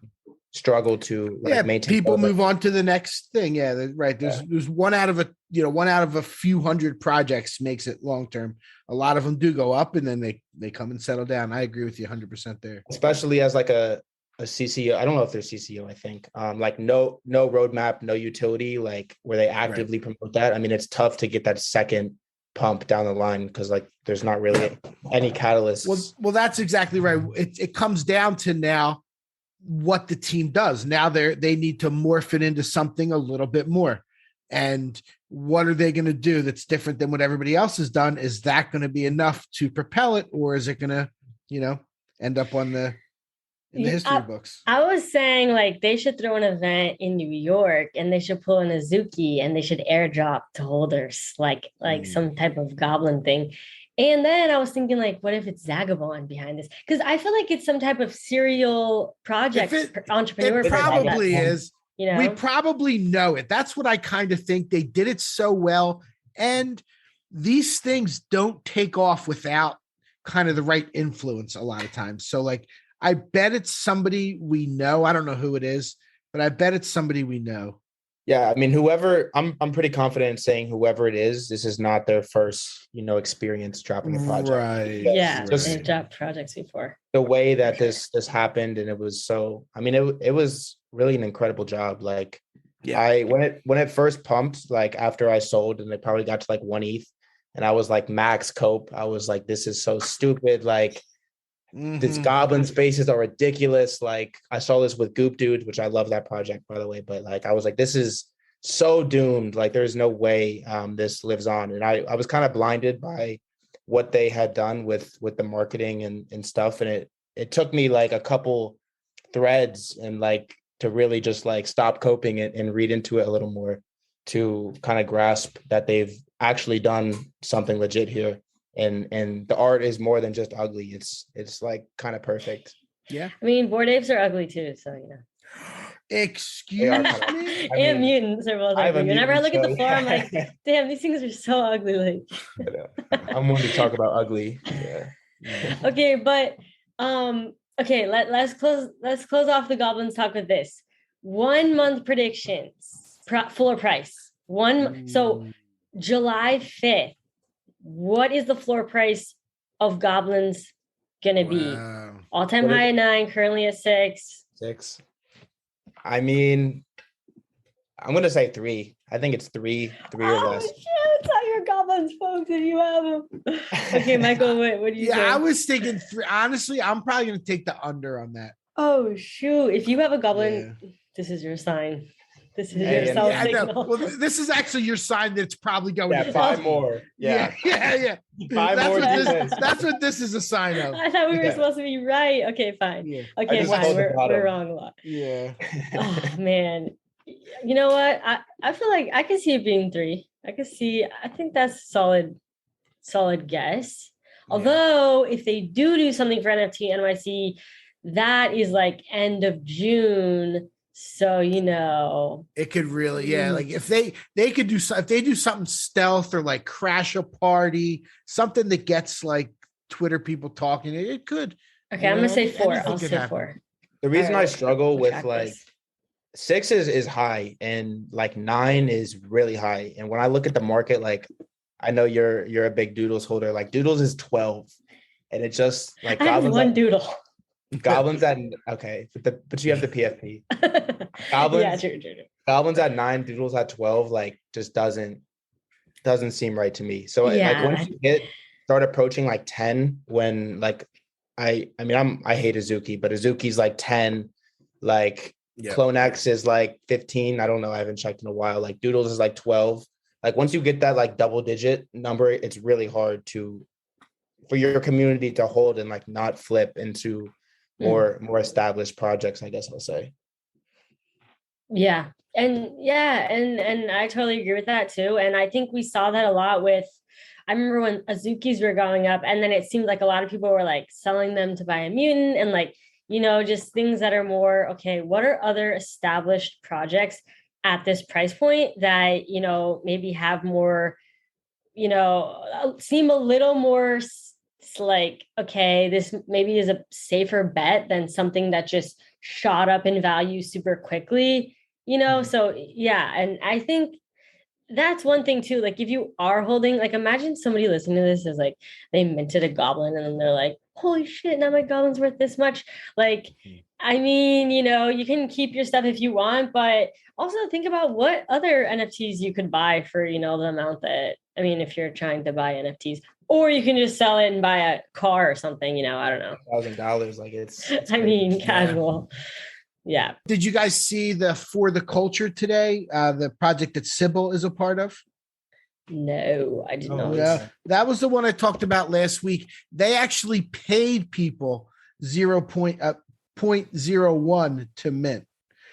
struggle to maintain. People move on to the next thing. Yeah, right. There's one out of a few hundred projects makes it long term. A lot of them do go up, and then they come and settle down. I agree with you 100% there. Especially as like a CCO. I don't know if they're CCO. I think like no roadmap, no utility, like where they actively promote that. It's tough to get that second pump down the line because like there's not really any catalyst. Well, that's exactly right. It comes down to now what the team does. Now they need to morph it into something a little bit more. And what are they going to do that's different than what everybody else has done? Is that going to be enough to propel it, or is it going to, end up in the history books? I was saying like they should throw an event in New York and they should pull in a Zuki and they should airdrop to holders like some type of goblin thing. And then I was thinking like, what if it's Zagabond behind this? Because I feel like it's some type of serial project entrepreneur. It probably is. You know? We probably know it. That's what I kind of think. They did it so well. And these things don't take off without kind of the right influence a lot of times. So like, I bet it's somebody we know. I don't know who it is, but I bet it's somebody we know. Yeah, I mean, I'm pretty confident in saying whoever it is, this is not their first, experience dropping a project. Right. Yeah, they've dropped projects before. The way that this happened, and it was so. I mean, it was really an incredible job. Like, when it first pumped, like after I sold, and it probably got to like 1 ETH, and I was like max cope. I was like, this is so stupid. Like. These goblin spaces are ridiculous. Like I saw this with Goop Dude, which I love that project, by the way. But like I was like, this is so doomed. Like there's no way this lives on. And I was kind of blinded by what they had done with the marketing and stuff. And it took me like a couple threads and like to really just like stop coping it and read into it a little more to kind of grasp that they've actually done something legit here. And the art is more than just ugly. It's like kind of perfect. Yeah. I mean, Bored Apes are ugly too, so Excuse me. And mutants are both ugly. Whenever I look at the floor, I'm like, damn, these things are so ugly. Like I'm going to talk about ugly. Yeah. Okay, but okay, let's close off the goblins talk with this. 1 month predictions, floor price. So July 5th. What is the floor price of goblins gonna be? All-time high at 9, currently at 6. 6. I mean, I'm gonna say 3. I think it's 3 or less. Shit, it's not your goblins, folks, if you have them. Okay, Michael, what do you think? I was thinking 3. Honestly, I'm probably gonna take the under on that. Oh shoot! If you have a goblin, this is your sign. This is your cell signal. Well, this is actually your sign that it's probably going to 5 more. Yeah. 5 more. That's what this is a sign of. I thought we were supposed to be right. Okay, fine. Yeah. Okay, fine. We're wrong a lot. Yeah. Oh man. You know what? I feel like I can see it being 3. I think that's solid guess. Although if they do something for NFT NYC, that is like end of June. So, it could really, like if they could if they do something stealth or like crash a party, something that gets like Twitter people talking, it could. Okay, I'm going to say 4. I'll say 4. The reason I struggle with like 6 is high and like 9 is really high. And when I look at the market, like I know you're a big Doodles holder, like Doodles is 12 and it just like I have one Doodle. Goblins at but you have the PFP. Goblins, true. Goblins at 9, Doodles at 12, like just doesn't seem right to me. So like once you start approaching like 10, when like I hate Azuki, but Azuki's like 10, like Clone X is like 15. I don't know. I haven't checked in a while. Like Doodles is like 12. Like once you get that like double digit number, it's really hard for your community to hold and like not flip into more established projects, I guess I'll say. Yeah. And I totally agree with that too. And I think we saw that a lot I remember when Azukis were going up and then it seemed like a lot of people were like selling them to buy a mutant and like, just things that are more, okay, what are other established projects at this price point that, maybe have more, seem a little more like, okay, this maybe is a safer bet than something that just shot up in value super quickly, So yeah. And I think that's one thing too. Like if you are holding, like imagine somebody listening to this is like, they minted a goblin and then they're like, holy shit, now my goblin's worth this much. Like, I mean, you can keep your stuff if you want, but also think about what other NFTs you could buy for, the amount that, if you're trying to buy NFTs, or you can just sell it and buy a car or something, I don't know. $1,000, like it's casual. Yeah. Did you guys see the For the Culture today? The project that Sybil is a part of? No, I did not. Yeah, that was the one I talked about last week. They actually paid people 0.01 to mint.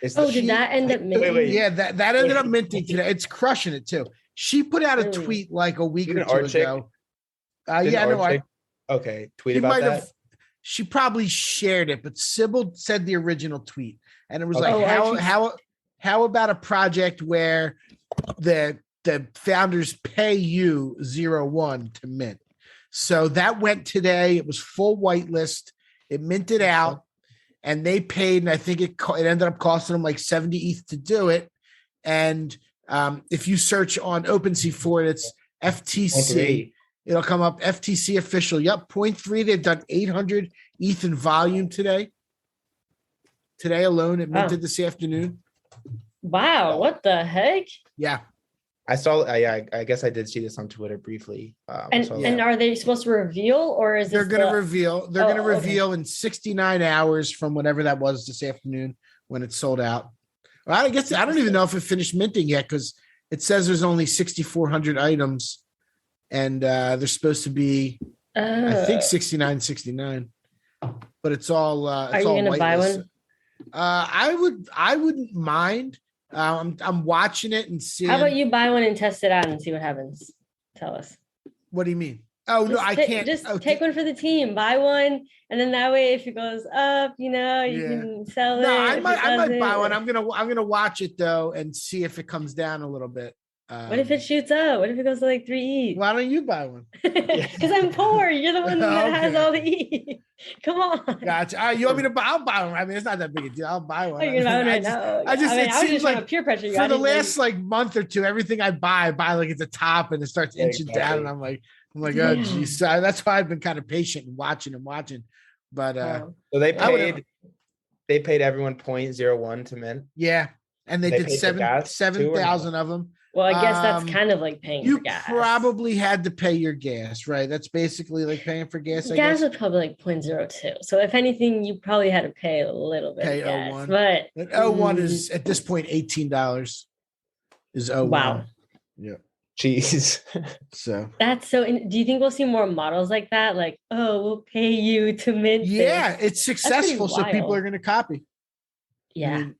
Did that end up minting? Wait. Yeah, that ended up minting today. It's crushing it too. She put out a tweet like a week or two ago. Yeah, no, tweet about that. She probably shared it, but Sybil said the original tweet, and it was how about a project where the founders pay you 0.01 to mint? So that went today. It was full whitelist. It minted out, and they paid, and I think it ended up costing them like 70 ETH to do it. And if you search on OpenSea for it, it's FTC. It'll come up FTC official. Yep, 0.3. They've done 800 ETH in volume today. Today alone, it minted this afternoon. Wow, what the heck? Yeah. I saw. I guess I did see this on Twitter briefly. And are they supposed to reveal, or is they're going to reveal? They're going to reveal in 69 hours from whatever that was this afternoon when it sold out. Well, I guess I don't even know if it finished minting yet because it says there's only 6,400 items, and there's supposed to be I think 69. But it's all. Are you going to buy one? I wouldn't mind. I'm watching it and seeing. How about you buy one and test it out and see what happens? Tell us. What do you mean? Oh, no, I can't. Just take one for the team. Buy one, and then that way, if it goes up, you can sell it. No, I might buy one. I'm gonna watch it though and see if it comes down a little bit. What if it shoots up? What if it goes to like 3 ETH? Why don't you buy one? Because I'm poor. You're the one that has all the ETH. Come on. Gotcha. You want me to buy? I'll buy one. I mean, it's not that big a deal. I'll buy one. Oh, you're gonna buy one right now. It seems like peer pressure. For the last like month or two, everything I buy like it's a top and it starts inching down, and I'm like, oh geez. So that's why I've been kind of patient and watching. But so they paid everyone 0.01 to mint. Yeah, and they did 7,000 of them. Well, I guess that's kind of like paying for gas. You probably had to pay your gas, right? That's basically like paying for gas. Gas was probably like 0.02. So if anything, you probably had to pay a little bit. Pay of gas, 0.01. But 0.01 is at this point $18. Is 0.01. Wow. Yeah. Jeez. So that's so. Do you think we'll see more models like that? Like, we'll pay you to mint. Yeah, this? It's successful, so people are going to copy. Yeah.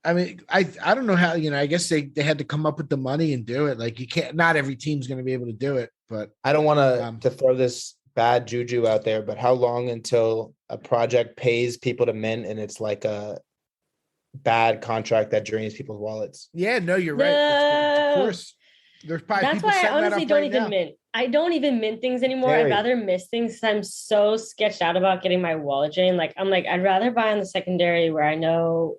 I mean, I don't know how, I guess they had to come up with the money and do it. Like you can't, not every team's going to be able to do it, but I don't want to throw this bad juju out there, but how long until a project pays people to mint and it's like a bad contract that drains people's wallets? Yeah, no, you're right. Of course. There's probably that's why I honestly don't even mint. I don't even mint things anymore. I'd rather miss things because I'm so sketched out about getting my wallet drained. Like I'd rather buy on the secondary where I know,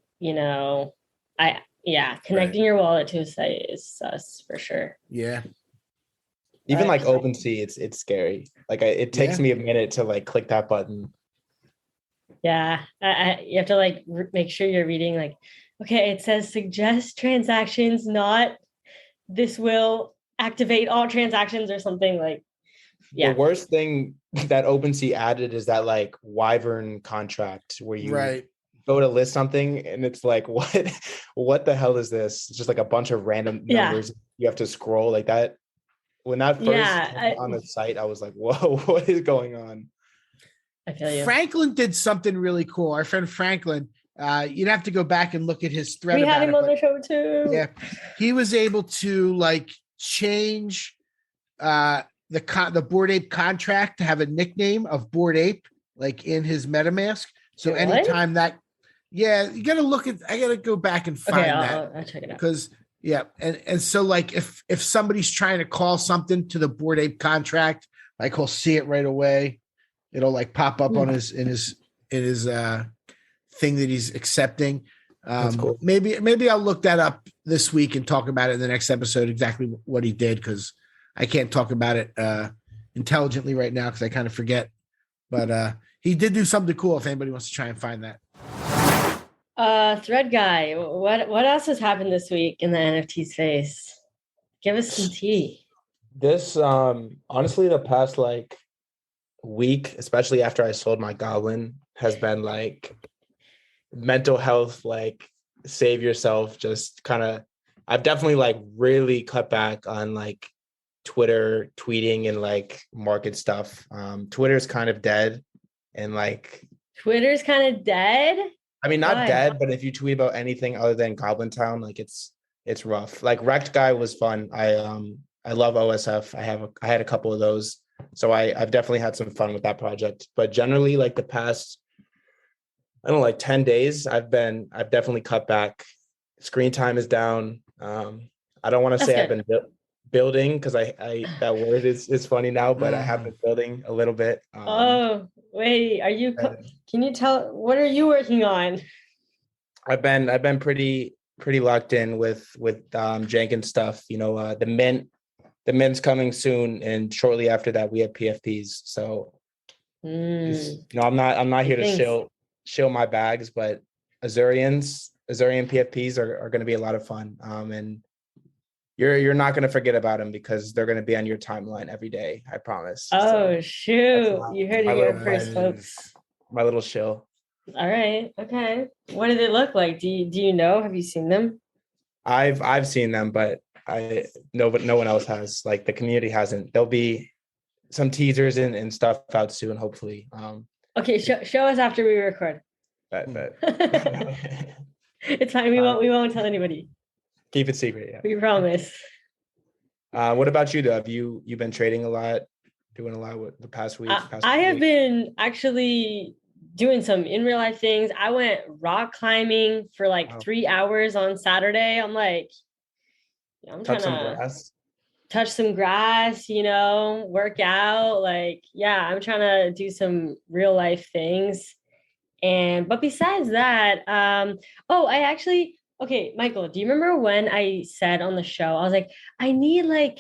connecting your wallet to a site is sus for sure. Yeah. Even like OpenSea, it's scary. Like it takes me a minute to like click that button. Yeah, you have to like make sure you're reading like, okay, it says suggest transactions, not this will activate all transactions or something like. Yeah. The worst thing that OpenSea added is that like Wyvern contract where you go to list something and it's like, what the hell is this? It's just like a bunch of random numbers. You have to scroll like that. When that first came on the site, I was like, whoa, what is going on? I feel you. Franklin did something really cool. Our friend Franklin, you'd have to go back and look at his thread. We had him on the show too. Yeah. He was able to like change the Bored Ape contract to have a nickname of Bored Ape, like in his MetaMask. So anytime that, you got to look at, I got to go back and find that. I'll check it out. Because and so like if somebody's trying to call something to the Bored Ape contract, like he'll see it right away. It'll like pop up on his thing that he's accepting. That's cool. Maybe I'll look that up this week and talk about it in the next episode, exactly what he did, because I can't talk about it intelligently right now because I kind of forget. But he did do something cool if anybody wants to try and find that. ThreadGuy, what else has happened this week in the NFT space? Give us some tea. This honestly, the past like week, especially after I sold my Goblin, has been like mental health, like save yourself, just kind of, I've definitely like really cut back on like Twitter tweeting and like market stuff. Twitter's kind of dead, and like Twitter's kind of dead. I mean, not Why? dead, but if you tweet about anything other than Goblin Town, like it's rough. Like ThreadGuy was fun. I love OSF. I had a couple of those, so I've definitely had some fun with that project. But generally, like the past, I don't know, like 10 days, I've definitely cut back. Screen time is down. I don't want to say I've been building, because I that word is funny now, but I have been building a little bit. Oh, wait, are you? Can you tell what are you working on? I've been pretty locked in with Jenkins stuff. You know, the mint's coming soon, and shortly after that we have PFPs. So, you know, I'm not here to shill my bags, but Azurian PFPs are going to be a lot of fun. And you're not going to forget about them, because they're going to be on your timeline every day. I promise. Oh, shoot. You heard it here first, folks. My little shill. All right. Okay. What do they look like? Do you know? Have you seen them? I've seen them, but no one else has. Like the community hasn't. There'll be some teasers and stuff out soon, hopefully. Okay, show us after we record. Bet. It's fine. We won't tell anybody. Keep it secret. Yeah. We promise. What about you, though? Have you been trading a lot, doing a lot with the past week? I have been actually doing some in real life things. I went rock climbing for like 3 hours on Saturday. I'm like, I'm trying to touch some grass, you know, work out. Like, yeah, I'm trying to do some real life things. But besides that, okay, Michael, do you remember when I said on the show, I was like, I need like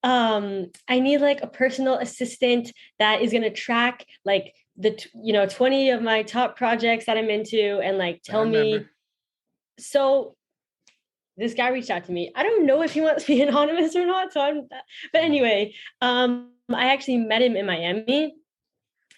a personal assistant that is going to track like 20 of my top projects that I'm into and like tell me. So this guy reached out to me. I don't know if he wants to be anonymous or not. But anyway, I actually met him in Miami.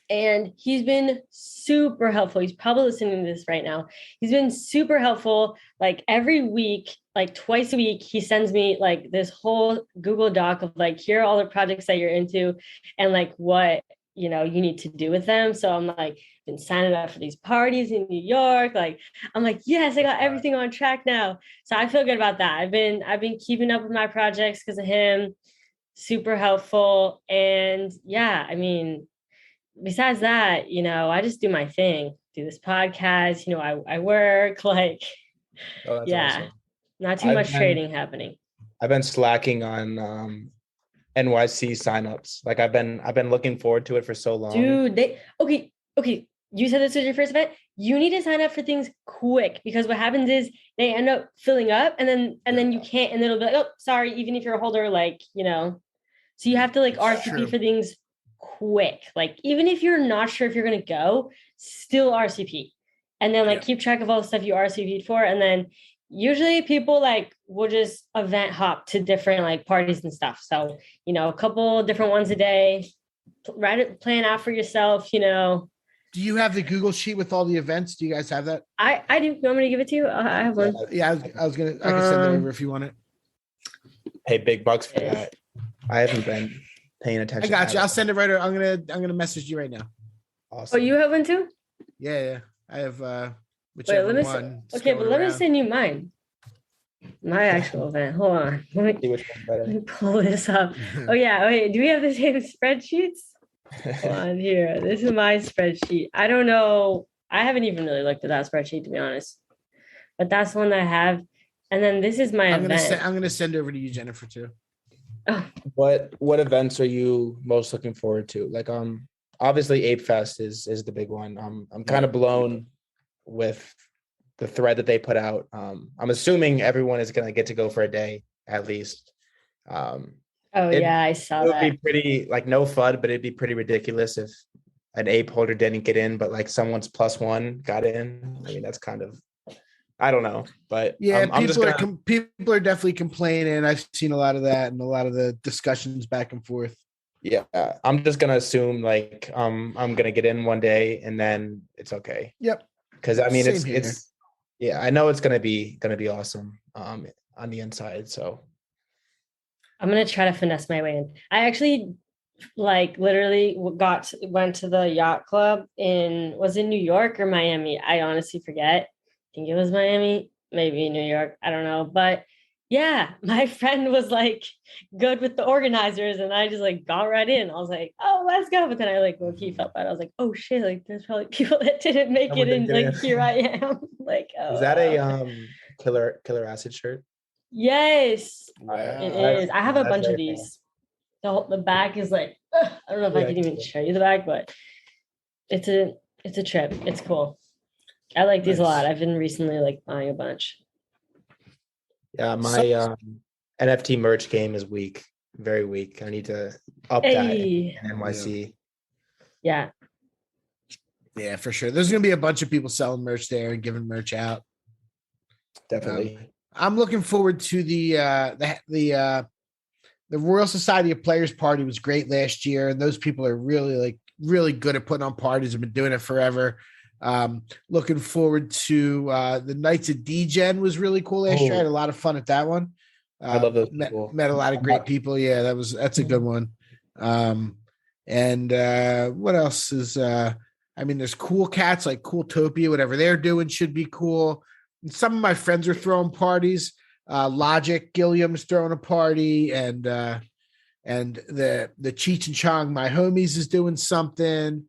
And he's been super helpful. He's probably listening to this right now. He's been super helpful. Like every week, like twice a week, he sends me like this whole Google Doc of like, here are all the projects that you're into and like what, you need to do with them. So I'm like, been signing up for these parties in New York. Like, I'm like, yes, I got everything on track now. So I feel good about that. I've been keeping up with my projects because of him. Super helpful. And yeah, I mean, besides that, I just do my thing, do this podcast, I work like, awesome. Not too much trading happening. I've been slacking on NYC signups. Like I've been looking forward to it for so long. Dude, okay. You said this was your first event. You need to sign up for things quick, because what happens is they end up filling up and then you can't, and it'll be like, oh, sorry, even if you're a holder, like, so you have to like RSVP for things quick. Like even if you're not sure if you're going to go, still RSVP, and then like keep track of all the stuff you RSVP'd for. And then usually people like will just event hop to different like parties and stuff. So, a couple different ones a day, plan out for yourself, Do you have the Google sheet with all the events? Do you guys have that? I do. You want me to give it to you? I have one. Yeah, I can send it over if you want it. Pay big bucks for that. I haven't been paying attention. I got you. I'll send it right over. I'm gonna message you right now. Awesome. Oh, you have one too? Yeah. I have whichever one. Okay, but let me send you mine. My actual event. Hold on. Let me pull this up. Oh yeah. Wait, do we have the same spreadsheets? Hold on here. This is my spreadsheet. I don't know. I haven't even really looked at that spreadsheet, to be honest. But that's one that I have. And then this is my event. I'm gonna send over to you, Jennifer, too. Oh. What events are you most looking forward to? Like obviously Ape Fest is the big one. I'm kind of blown with the thread that they put out. I'm assuming everyone is gonna get to go for a day at least. I saw that. It would be pretty, like, no FUD, but it'd be pretty ridiculous if an ape holder didn't get in, but like someone's +1 got in. I mean, that's kind of, I don't know, but yeah, people are definitely complaining. I've seen a lot of that and a lot of the discussions back and forth. Yeah, I'm just gonna assume like I'm gonna get in one day and then it's okay. Yep. because I mean Same here. it's yeah, I know it's gonna be awesome on the inside. So I'm gonna try to finesse my way in. I actually like literally went to the yacht club was in New York or Miami? I honestly forget. I think it was Miami, maybe New York. I don't know. But yeah, my friend was like good with the organizers, and I just like got right in. I was like, oh, let's go. But then I like low-key felt bad. I was like, oh shit, like there's probably people that didn't make it, and like here I am. Like, oh, is that a killer acid shirt? Yes, Wow. it is. I have a bunch of these. The back is like, I don't know if I can even show you the back, but it's a trip. It's cool. I like these a lot. I've been recently like buying a bunch. Yeah, my NFT merch game is weak, very weak. I need to up that in NYC. Yeah. Yeah, for sure. There's gonna be a bunch of people selling merch there and giving merch out. Definitely. I'm looking forward to the Royal Society of Players party was great last year, and those people are really good at putting on parties. Have been doing it forever. Looking forward to the Nights of D-Gen was really cool last year. I had a lot of fun at that one. I love those met a lot of great people. Yeah, that's a good one. And what else is I mean, there's cool cats like Cooltopia, whatever they're doing should be cool. And some of my friends are throwing parties. Logic Gilliam's throwing a party, and the Cheech and Chong, my homies, is doing something.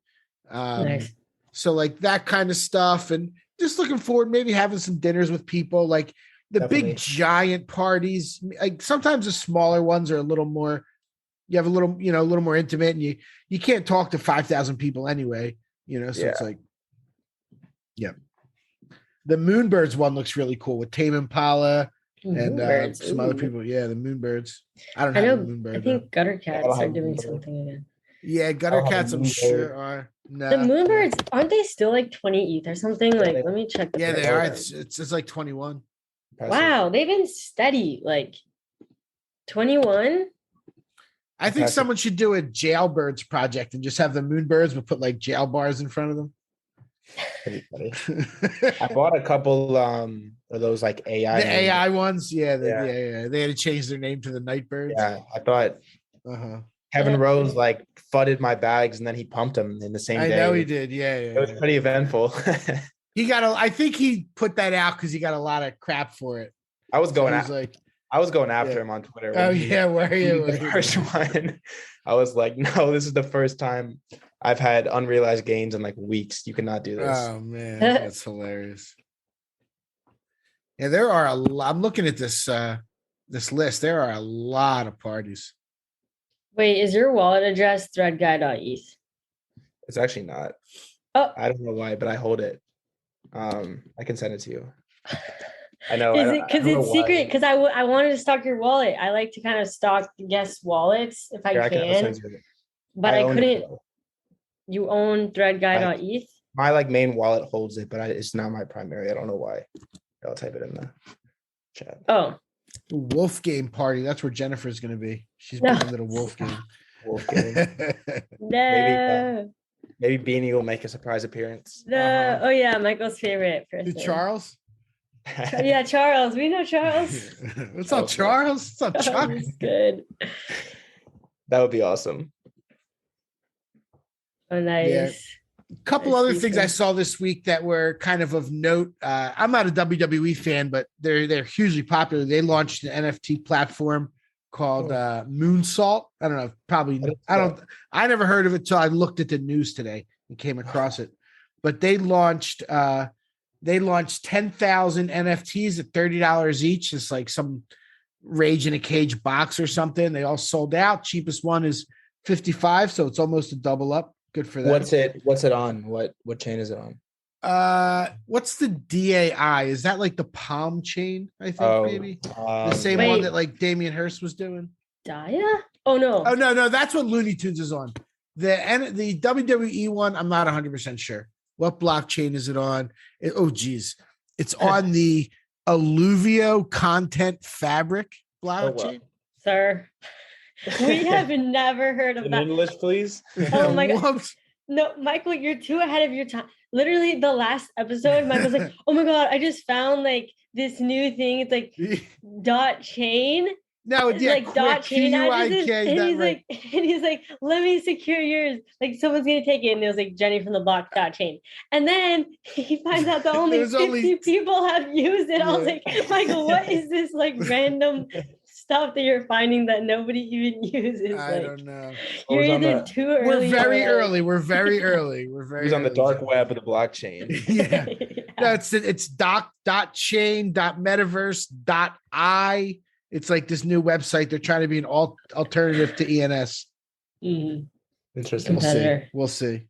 Nice. So like that kind of stuff, and just looking forward, maybe having some dinners with people, like the Definitely. big giant parties. Like sometimes the smaller ones are a little more, you have a little more intimate, and you can't talk to 5,000 people anyway, so it's like, yeah. The Moonbirds one looks really cool with Tame Impala and some other people. Yeah, the Moonbirds. I don't know. Moonbird, I think Gutter Cats are doing something again. Yeah, Gutter Cats, I'm sure are. No. The Moonbirds, aren't they still like 20 ETH or something? Like, let me check. Yeah, they are. It's like 21. Wow, they've been steady. Like 21. I think someone should do a Jailbirds project and just have the Moonbirds, but put like jail bars in front of them. Pretty funny. I bought a couple of those like AI. The AI ones, yeah. They had to change their name to the Nightbirds. Yeah, I thought Kevin Rose like fudded my bags and then he pumped them in the same day. I know he did. Yeah. It was pretty eventful. I think he put that out because he got a lot of crap for it. I was going after him on Twitter. Oh yeah, where are you? The first one. I was like, no, this is the first time I've had unrealized gains in like weeks. You cannot do this. Oh man, that's hilarious. Yeah, there are a lot. I'm looking at this list. There are a lot of parties. Wait, is your wallet address threadguy.eth? It's actually not. Oh, I don't know why, but I hold it. I can send it to you. I know. Is it because it's secret? Because I wanted to stalk your wallet. I like to kind of stalk guest wallets if I can. But I couldn't. You own threadguy.eth? My like main wallet holds it, but it's not my primary. I don't know why. I'll type it in the chat. Oh. The Wolf Game party. That's where Jennifer's going to be. She's been into the Wolf Game. Wolf Game. No. Maybe Beanie will make a surprise appearance. No. Oh yeah, Michael's favorite person. Charles? Yeah, Charles. We know Charles. What's up, Charles? What's up, Chuck? Good. That would be awesome. Oh, nice. Yeah. A couple other things I saw this week that were kind of note. I'm not a WWE fan, but they're hugely popular. They launched an NFT platform called Moonsault. I don't know. Probably I never heard of it till I looked at the news today and came across it. But they launched 10,000 NFTs at $30 each. It's like some Rage in a Cage box or something. They all sold out. Cheapest one is 55, so it's almost a double up. Good for them. What's it on? What chain is it on? What's the DAI? Is that like the Palm chain? I think maybe the same one that like Damien Hirst was doing. Daya? Oh no. Oh no, that's what Looney Tunes is on. The WWE one, I'm not 100% sure. What blockchain is it on? It's on the Alluvio Content Fabric blockchain. Sir. We have never heard of that. In English, please. Oh my god. Whoops. No, Michael, you're too ahead of your time. Literally, the last episode, Michael's like, "Oh my god, I just found like this new thing. It's like dot chain." No, yeah, like dot chain addresses, QUIK, and he's like, let me secure yours. Like someone's gonna take it, and it was like Jenny from the block dot chain. And then he finds out that only 50 people have used it. I was like, Michael, what is this like random stuff that you're finding that nobody even uses? I don't know. You're either too early. We're very early. We're very early. We're very. He's on the dark web of the blockchain. Yeah. No, it's dot chain metaverse.i. It's like this new website. They're trying to be an alternative to ENS. Mm-hmm. Interesting. We'll see.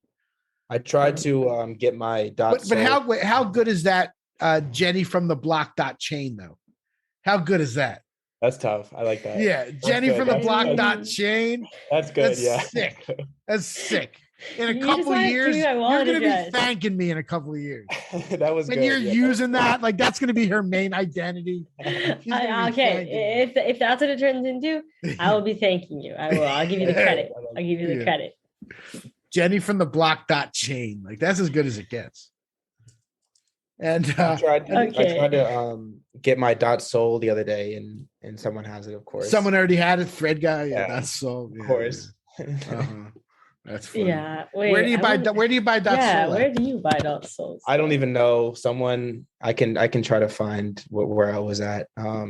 I tried to get my dot. But how good is that Jenny from the block dot chain though? How good is that? That's tough. I like that. Yeah, Jenny from the block dot chain. That's good. That's sick. That's sick. In a couple of years, you're gonna be thanking me in a couple of years. That was when you're using that, like that's gonna be her main identity. Okay, if that's what it turns into, I will be thanking you. I will. I'll give you the credit. I'll give you the credit. Jenny from the block dot chain. Like that's as good as it gets. And I tried to get my dot sold the other day, and someone has it. Of course, someone already had it. ThreadGuy. Yeah, that's sold. Of course. That's funny. Yeah. Wait, where do you buy dot sold? Where do you buy dot sold? I don't even know. Someone I can try to find where I was at. Let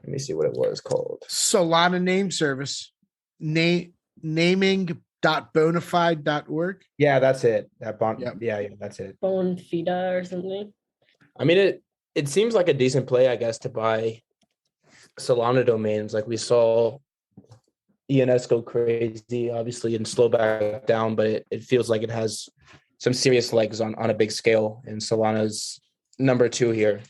me see what it was called. Solana name service. Naming.bonafide.org. Yeah, that's it. Yeah, that's it. Bonafide or something. I mean it seems like a decent play, I guess, to buy Solana domains. Like we saw ENS go crazy, obviously, and slow back down, but it feels like it has some serious legs on a big scale, and Solana's number 2 here.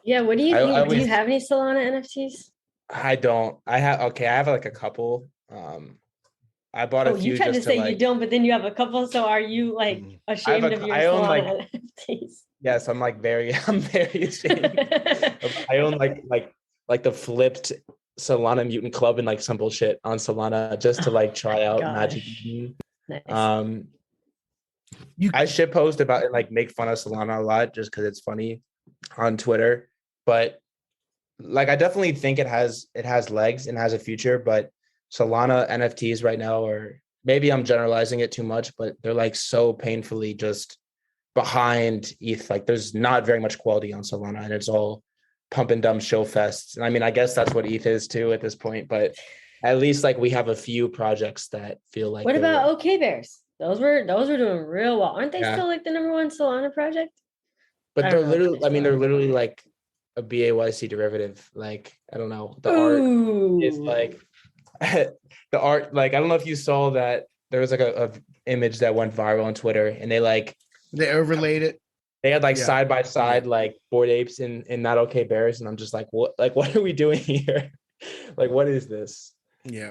Yeah, what do you think? Do you have any Solana NFTs? I don't. I have like a couple. I bought a few. You tried to say you don't, but then you have a couple. So are you like ashamed of your Solana NFTs? Yes, I'm very ashamed. I own like the flipped Solana Mutant Club and like some bullshit on Solana just to like try out Magic. Nice. I shit post about it, like make fun of Solana a lot just because it's funny on Twitter, but like I definitely think it has legs and has a future, but Solana NFTs right now, or maybe I'm generalizing it too much, but they're like so painfully just behind ETH. Like there's not very much quality on Solana, and it's all pump and dump show fests. And I mean, I guess that's what ETH is too at this point, but at least like we have a few projects that feel like. What about OK Bears? Those were doing real well. Aren't they still like the number 1 Solana project? But they're literally like a BAYC derivative. Like, I don't know. The art is like the art, like, I don't know if you saw that there was like a image that went viral on Twitter, and they overlaid it. They had like side by side like Bored Apes in not OK Bears, and I'm just like, what are we doing here? Like, what is this? Yeah,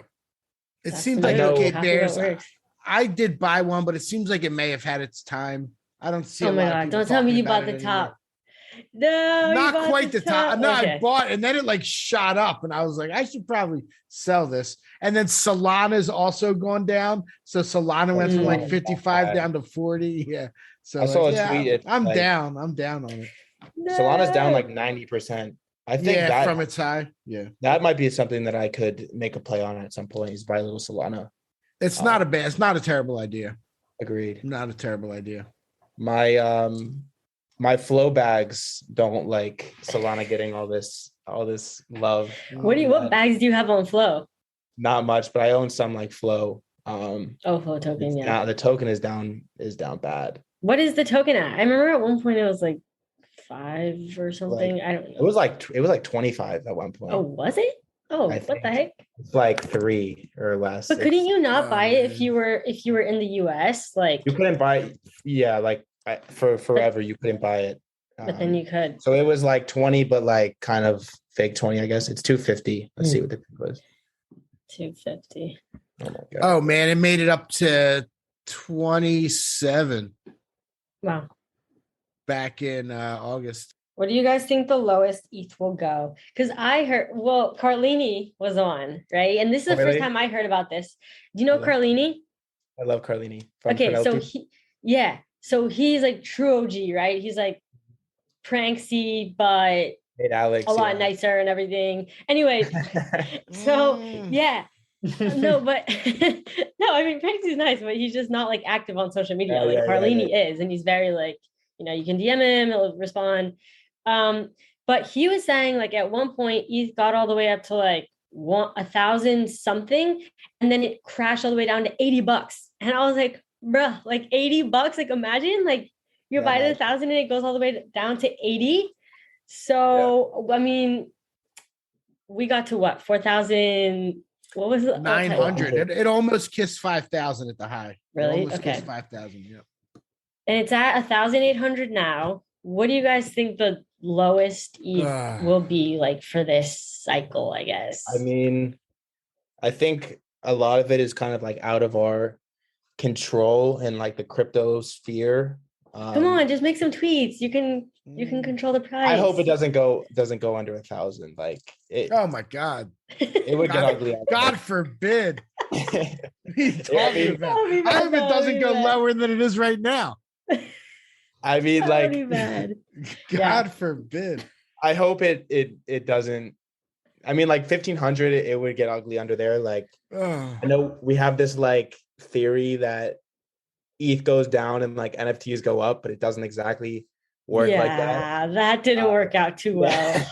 it seems like OK Bears. I did buy one, but it seems like it may have had its time. I don't see. Oh my god! Don't tell me you bought the top. No, not quite the top. No, okay. I bought, and then it like shot up, and I was like, I should probably sell this. And then Solana's also gone down, so Solana went from like 55 down to 40. Yeah. So I saw a tweet. I'm down on it. No. Solana's down like 90%. I think that from its high. Yeah. That might be something that I could make a play on at some point, is buy a little Solana. It's not a terrible idea. Agreed. Not a terrible idea. My flow bags don't like Solana getting all this love. What bags do you have on Flow? Not much, but I own some like Flow. Flow token, yeah. The token is down bad. What is the token at? I remember at one point it was like 5 or something. Like, I don't know. It was like 25 at one point. Oh, was it? Oh, what the heck? It's like 3 or less. But couldn't you not buy it if you were in the US? Like you couldn't buy it, like for forever you couldn't buy it. But then you could. So it was like 20, but like kind of fake 20, I guess. It's 250. Let's see what the thing was. 250. Oh my god. Oh man, it made it up to 27. Wow. Back in August. What do you guys think the lowest ETH will go? Because I heard, Carlini was on, right? And this is the first time I heard about this. Do you know Carlini? I love Carlini. From Okay, Penelope. so he's like true OG, right? He's like pranksy, but Hey, Alex, a lot nicer and everything. Anyways, so yeah. No, but no, I mean Pranksy's nice, but he's just not like active on social media. Like Carlini is, and he's very like, you can DM him, he'll respond. But he was saying like at one point he got all the way up to like 1,000 something, and then it crashed all the way down to $80. And I was like, bruh, like $80. Like imagine like you're buying 1,000 and it goes all the way down to 80. So I mean, we got to what, 4,000? What was it? 900. It almost kissed 5,000 at the high. Really? It almost Okay. kissed 5,000. Yeah. And it's at 1,800 now. What do you guys think the lowest ETH will be like for this cycle, I guess? I mean, I think a lot of it is kind of like out of our control and like the crypto sphere. Come on, just make some tweets. You can control the price. I hope it doesn't go under 1,000. Like it. Oh my God. It would get ugly. God forbid. What are you talking about? Bad. I hope it doesn't go lower than it is right now. I mean, like, God forbid. I hope it doesn't. I mean, like 1,500, it would get ugly under there. Like, I know we have this like theory that ETH goes down and like NFTs go up, but it doesn't exactly work like that. Yeah, that didn't work out too well.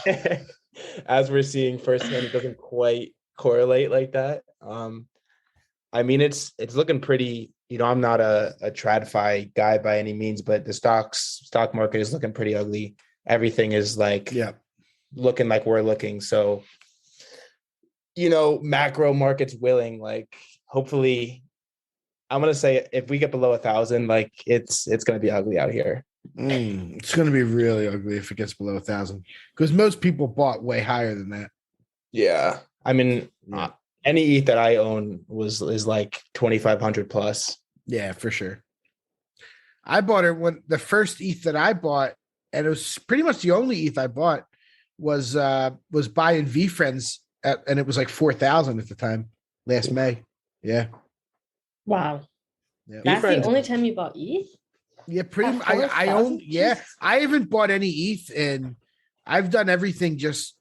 As we're seeing firsthand, it doesn't quite correlate like that. I mean, it's looking pretty. I'm not a TradFi guy by any means, but the stock market is looking pretty ugly. Everything is like looking like we're looking. So, macro markets willing, like hopefully, I'm gonna say if we get below 1,000, like it's gonna be ugly out here. It's gonna be really ugly if it gets below 1,000 because most people bought way higher than that. Yeah, I mean, any ETH that I own is like 2,500 plus. Yeah, for sure. I bought it when the first ETH that I bought, and it was pretty much the only ETH I bought was buying VFriends and it was like 4,000 at the time last May. Yeah. Wow. Yeah. That's the only time you bought ETH? Yeah, pretty much. I own. Yeah, I haven't bought any ETH, and I've done everything just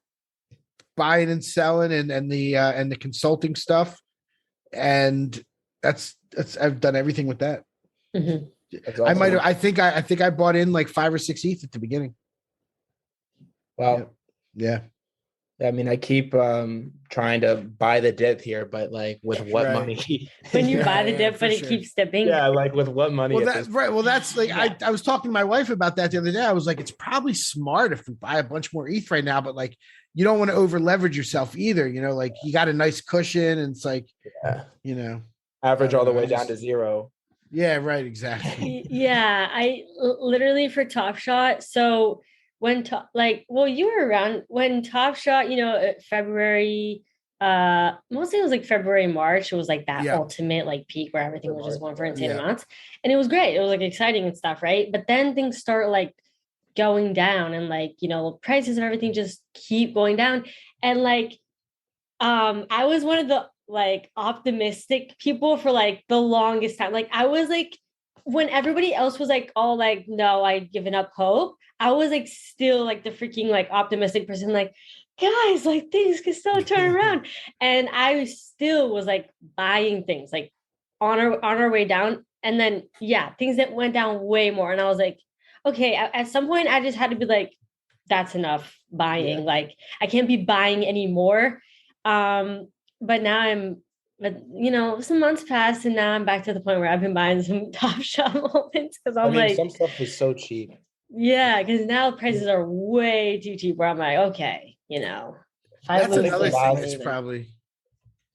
buying and selling and the consulting stuff, and that's I've done everything with that. Mm-hmm. I might have. I think I bought in like 5 or 6 ETH at the beginning. Wow. Yeah. I mean, I keep trying to buy the dip here, but like with what money? When you buy the dip, but it keeps dipping. Yeah, like with what money? Well, that's right. Well, that's like I was talking to my wife about that the other day. I was like, it's probably smart if we buy a bunch more ETH right now, but like you don't want to over leverage yourself either. Like you got a nice cushion, and it's like, average all the way down to zero. Yeah, right. Exactly. Yeah, I literally for Top Shot. So when you were around when Top Shot, February, mostly it was like February, March. It was like that ultimate like peak where everything was just going for insane amounts. And it was great. It was like exciting and stuff, right? But then things start like going down and like, prices and everything just keep going down. And like, I was one of the like optimistic people for like the longest time. Like I was like, when everybody else was like, oh, like, no, I'd given up hope. I was like still like the freaking like optimistic person, like, guys, like things can still turn around. And I still was like buying things like on our way down. And then things that went down way more. And I was like, okay, at some point I just had to be like, that's enough buying. Like I can't be buying anymore. But now some months passed and now I'm back to the point where I've been buying some Top Shot moments because I'm like, some stuff is so cheap. Yeah, because now prices are way too cheap where I'm like, okay, that's another thing that's probably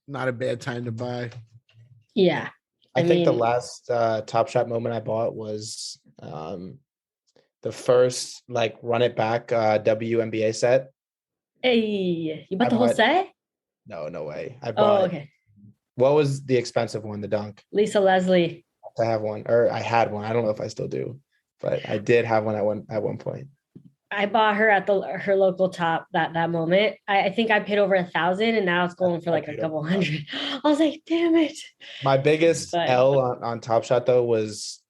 not a bad time to buy. Yeah. I think the last Top Shot moment I bought was the first like run it back WNBA set. Hey, you bought the whole set? No way. I bought okay. What was the expensive one, the dunk? Lisa Leslie. I have one, or I had one. I don't know if I still do, but I did have one at one point. I bought her at her local top that moment. I think I paid over 1,000 and now it's going for like a couple hundred. I was like, damn it. My biggest But- L on Top Shot though was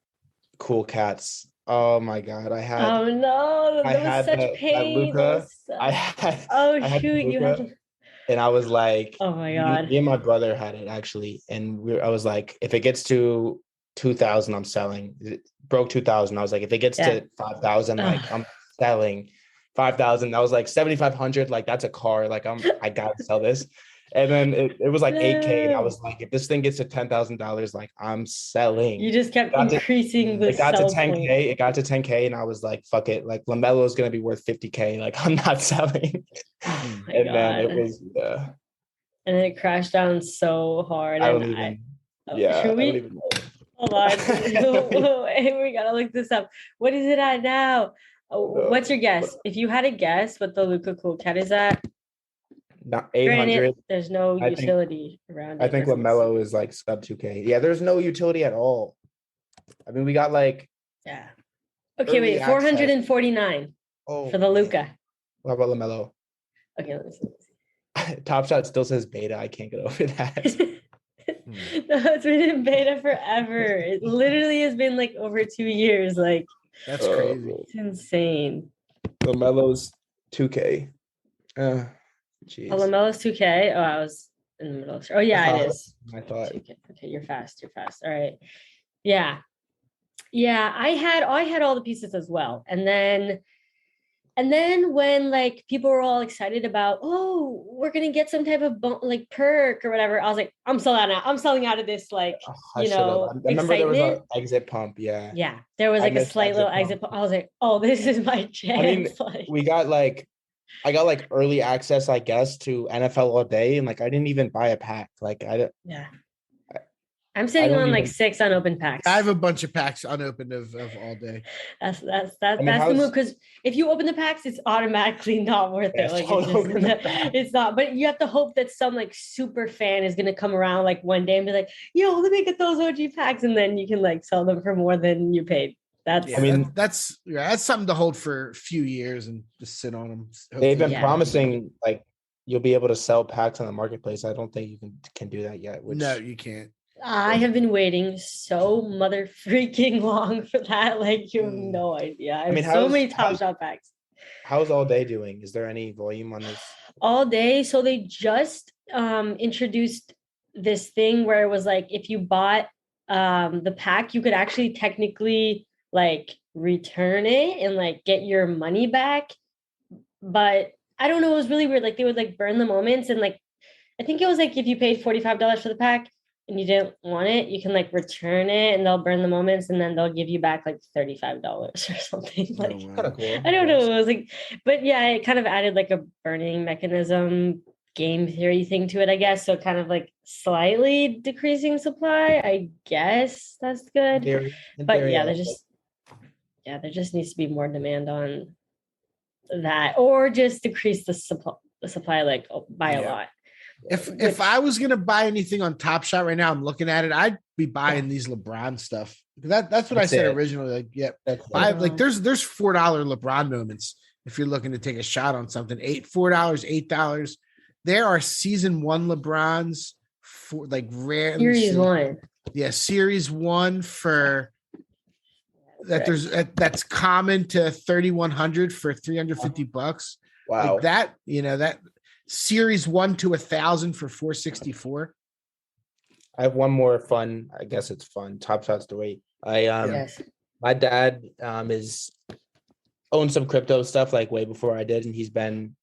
Cool Cats. Oh my god, Oh no, that was such pain. Luca. I had shoot, you had to. and I was like, Oh my god. Me and my brother had it actually, and I was like, if it gets to 2,000, I'm selling. It broke 2,000. I was like, if it gets to 5,000, like I'm selling 5,000. I was like 7,500. Like that's a car. Like I gotta sell this. And then it was like 8K, and I was like, if this thing gets to $10,000, like I'm selling. You just kept increasing the. It got to 10K. It got to 10K, and I was like, fuck it. Like LaMelo is gonna be worth 50K. Like I'm not selling. Oh my and God. then it was and then it crashed down so hard. I don't even. Should we? I don't even know. Hold on. We gotta look this up. What is it at now? What's your guess? If you had a guess what the Luca Cool Cat is at, not 800. There's no utility around it. I think LaMelo is like sub 2K. Yeah, there's no utility at all. I mean, we got like. Yeah. Okay, wait. 449 for the Luca. What about LaMelo? Okay, let me see. Top Shot still says beta. I can't get over that. No, it's been in beta forever. It literally has been like over 2 years. Like that's crazy. It's insane. LaMelo's 2K. Jeez. Oh, LaMelo's 2K. Oh, I was in the middle. Oh, yeah, it is. I thought. 2K. Okay, you're fast. All right. Yeah. I had all the pieces as well. And then when like people were all excited about, oh, we're gonna get some type of like perk or whatever, I was like, I'm selling out of this, like I remember there was an exit pump. Yeah, there was like a slight little exit pump. I was like, oh, this is my chance. I mean, I got like early access, I guess, to NFL All Day, and like I didn't even buy a pack. Like I'm sitting on like 6 unopened packs. I have a bunch of packs unopened of All Day. That's the move, because if you open the packs, it's automatically not worth it. Like it's not. But you have to hope that some like super fan is gonna come around like one day and be like, "Yo, let me get those OG packs," and then you can like sell them for more than you paid. That's something to hold for a few years and just sit on them. They've been promising like you'll be able to sell packs on the marketplace. I don't think you can do that yet. No, you can't. I have been waiting so mother freaking long for that. Like you have no idea. I mean, so many Top Shot packs. How's All Day doing? Is there any volume on this? All Day. So they just introduced this thing where it was like if you bought the pack, you could actually technically like return it and like get your money back. But I don't know. It was really weird. Like they would like burn the moments, and like I think it was like if you paid $45 for the pack and you didn't want it, you can like return it and they'll burn the moments and then they'll give you back like $35 or something. Like kind of cool. I don't know. It was like, but yeah, it kind of added like a burning mechanism game theory thing to it, I guess. So kind of like slightly decreasing supply. I guess that's good. There just needs to be more demand on that, or just decrease the supply like by a lot. If I was gonna buy anything on Top Shot right now, I'm looking at it, I'd be buying these LeBron stuff. That's what I said originally. Like, there's $4 LeBron moments if you're looking to take a shot on something. $4, $8. There are season 1 LeBrons for like rare series 1. Yeah, series 1 for that. There's that's common to 3,100 for $350. Wow, like that that. Series 1 to 1,000 for $464. I have one more fun. I guess it's fun. Top Shot story. My dad owned some crypto stuff like way before I did, and he's been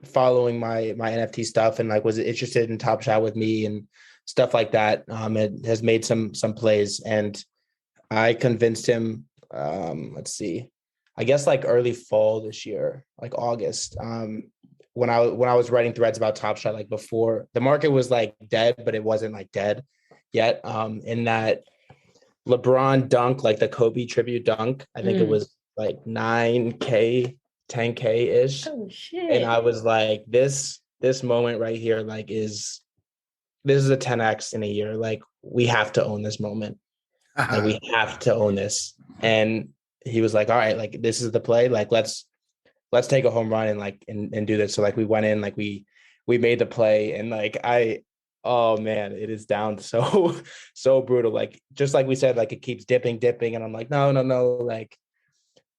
following my NFT stuff and like was interested in Top Shot with me and stuff like that. It has made some plays, and I convinced him. Let's see, I guess like early fall this year, like August. When I was writing threads about Top Shot, like before the market was like dead, but it wasn't like dead yet. In that LeBron dunk, like the Kobe tribute dunk, I think it was like 9K, 10K ish. Oh shit. And I was like, this moment right here, like this is a 10X in a year. Like we have to own this moment. Like, we have to own this. And he was like, all right, like this is the play. Like let's let's take a home run and like and do this. So like we went in, like we made the play, and like oh man, it is down so brutal. Like just like we said, like it keeps dipping, and I'm like, no, like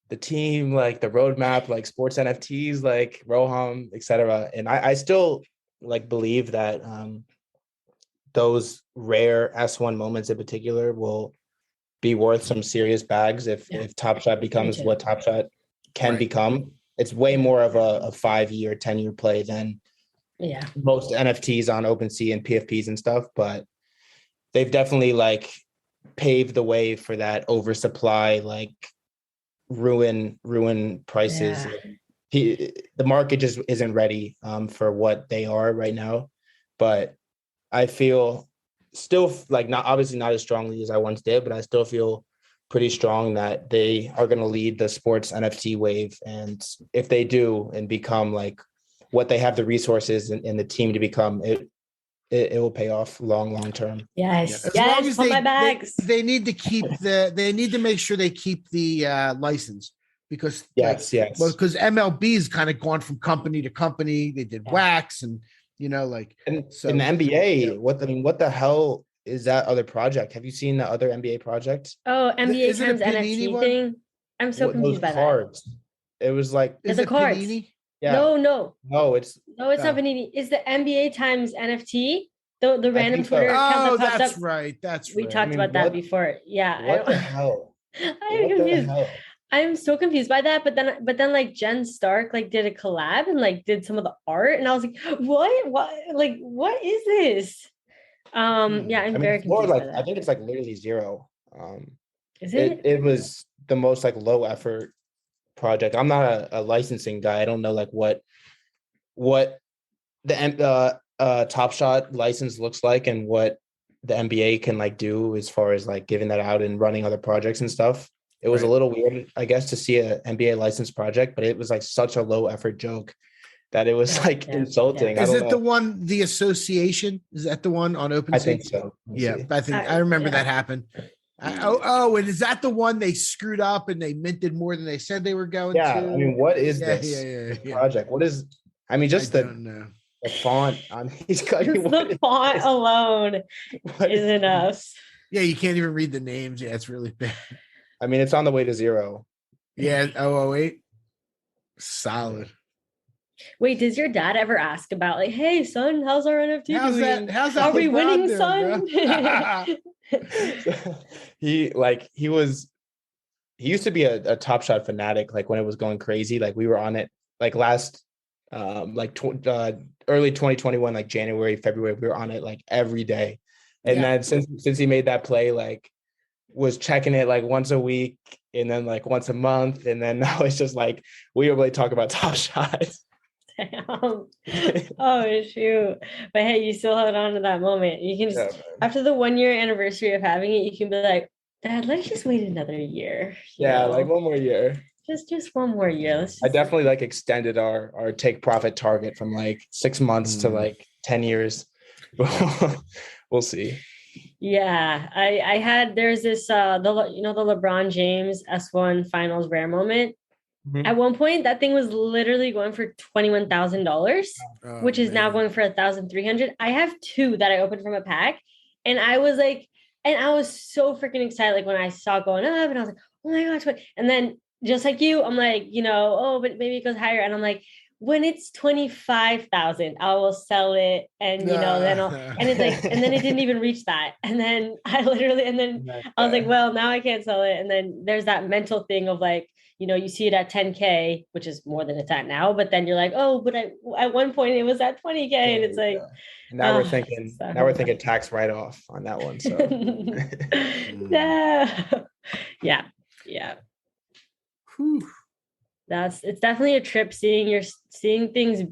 the team, like the roadmap, like sports NFTs, like Roham, etc. And I still like believe that those rare S1 moments in particular will be worth some serious bags if Top Shot becomes what Top Shot can become. It's way more of a 5-year, 10-year play than most NFTs on OpenSea and PFPs and stuff, but they've definitely like paved the way for that oversupply, like ruin prices. The market just isn't ready for what they are right now, but I feel still like not as strongly as I once did, but I still feel pretty strong that they are going to lead the sports NFT wave. And if they do and become like what they have the resources and the team to become, it will pay off long term. Yes. As long as my bags. They need to keep they need to make sure they keep the license because yes. Well, because MLB's kind of gone from company to company. They did wax and like so in the NBA, what the hell is that other project? Have you seen the other NBA project? Oh, NBA times NFT one? thing. I'm so confused by cards. That. It was like is it cards. Panini? Yeah. No, it's not Panini. It's the NBA times NFT. The random Twitter account that popped that's up. right. That's we talked about that before. Yeah. What the hell? I'm confused. I'm so confused by that. But then like Jen Stark like did a collab and like did some of the art, and I was like, what is this? I'm very confused. Like by that. I think it's like literally zero. Is it? It was the most like low effort project. I'm not a licensing guy. I don't know like what the Top Shot license looks like and what the NBA can like do as far as like giving that out and running other projects and stuff. It was a little weird, I guess, to see an NBA licensed project, but it was like such a low effort joke that it was like insulting. Is it the one, the association? Is that the one on OpenSea? I think so. I remember that happened. And is that the one they screwed up and they minted more than they said they were going to? I mean, what is this project? What is, I mean, just the font on these guys. The font alone is enough. Yeah, you can't even read the names. Yeah, it's really bad. I mean, it's on the way to zero. Yeah, 008. Solid. Wait, does your dad ever ask about like, hey son, how's our NFT doing? How's Are we winning, there, son? He used to be a Top Shot fanatic, like when it was going crazy. Like we were on it like last early 2021, like January, February, we were on it like every day. And then since he made that play, like was checking it like once a week and then like once a month. And then now it's just like, we don't really talk about Top Shot. Damn. Oh shoot. But hey, you still held on to that moment. You can just, after the 1-year anniversary of having it, you can be like, Dad, let's just wait another year. Like one more year. Just one more year. I definitely like extended our take profit target from like 6 months to like 10 years. We'll see. Yeah, there's this the LeBron James S1 finals rare moment. Mm-hmm. At one point that thing was literally going for $21,000, which is now going for $1,300. I have 2 that I opened from a pack, and I was so freaking excited like when I saw it going up, and I was like, oh my gosh, what? And then just like you, I'm like, but maybe it goes higher, and I'm like, when it's 25,000, I will sell it. And, then and it's like, and then it didn't even reach that. And then I was like, well, now I can't sell it. And then there's that mental thing of like, you see it at 10K, which is more than it's at now, but then you're like, oh, but at one point it was at 20K. And it's like, now we're thinking tax write-off on that one. So yeah. Whew. It's definitely a trip seeing things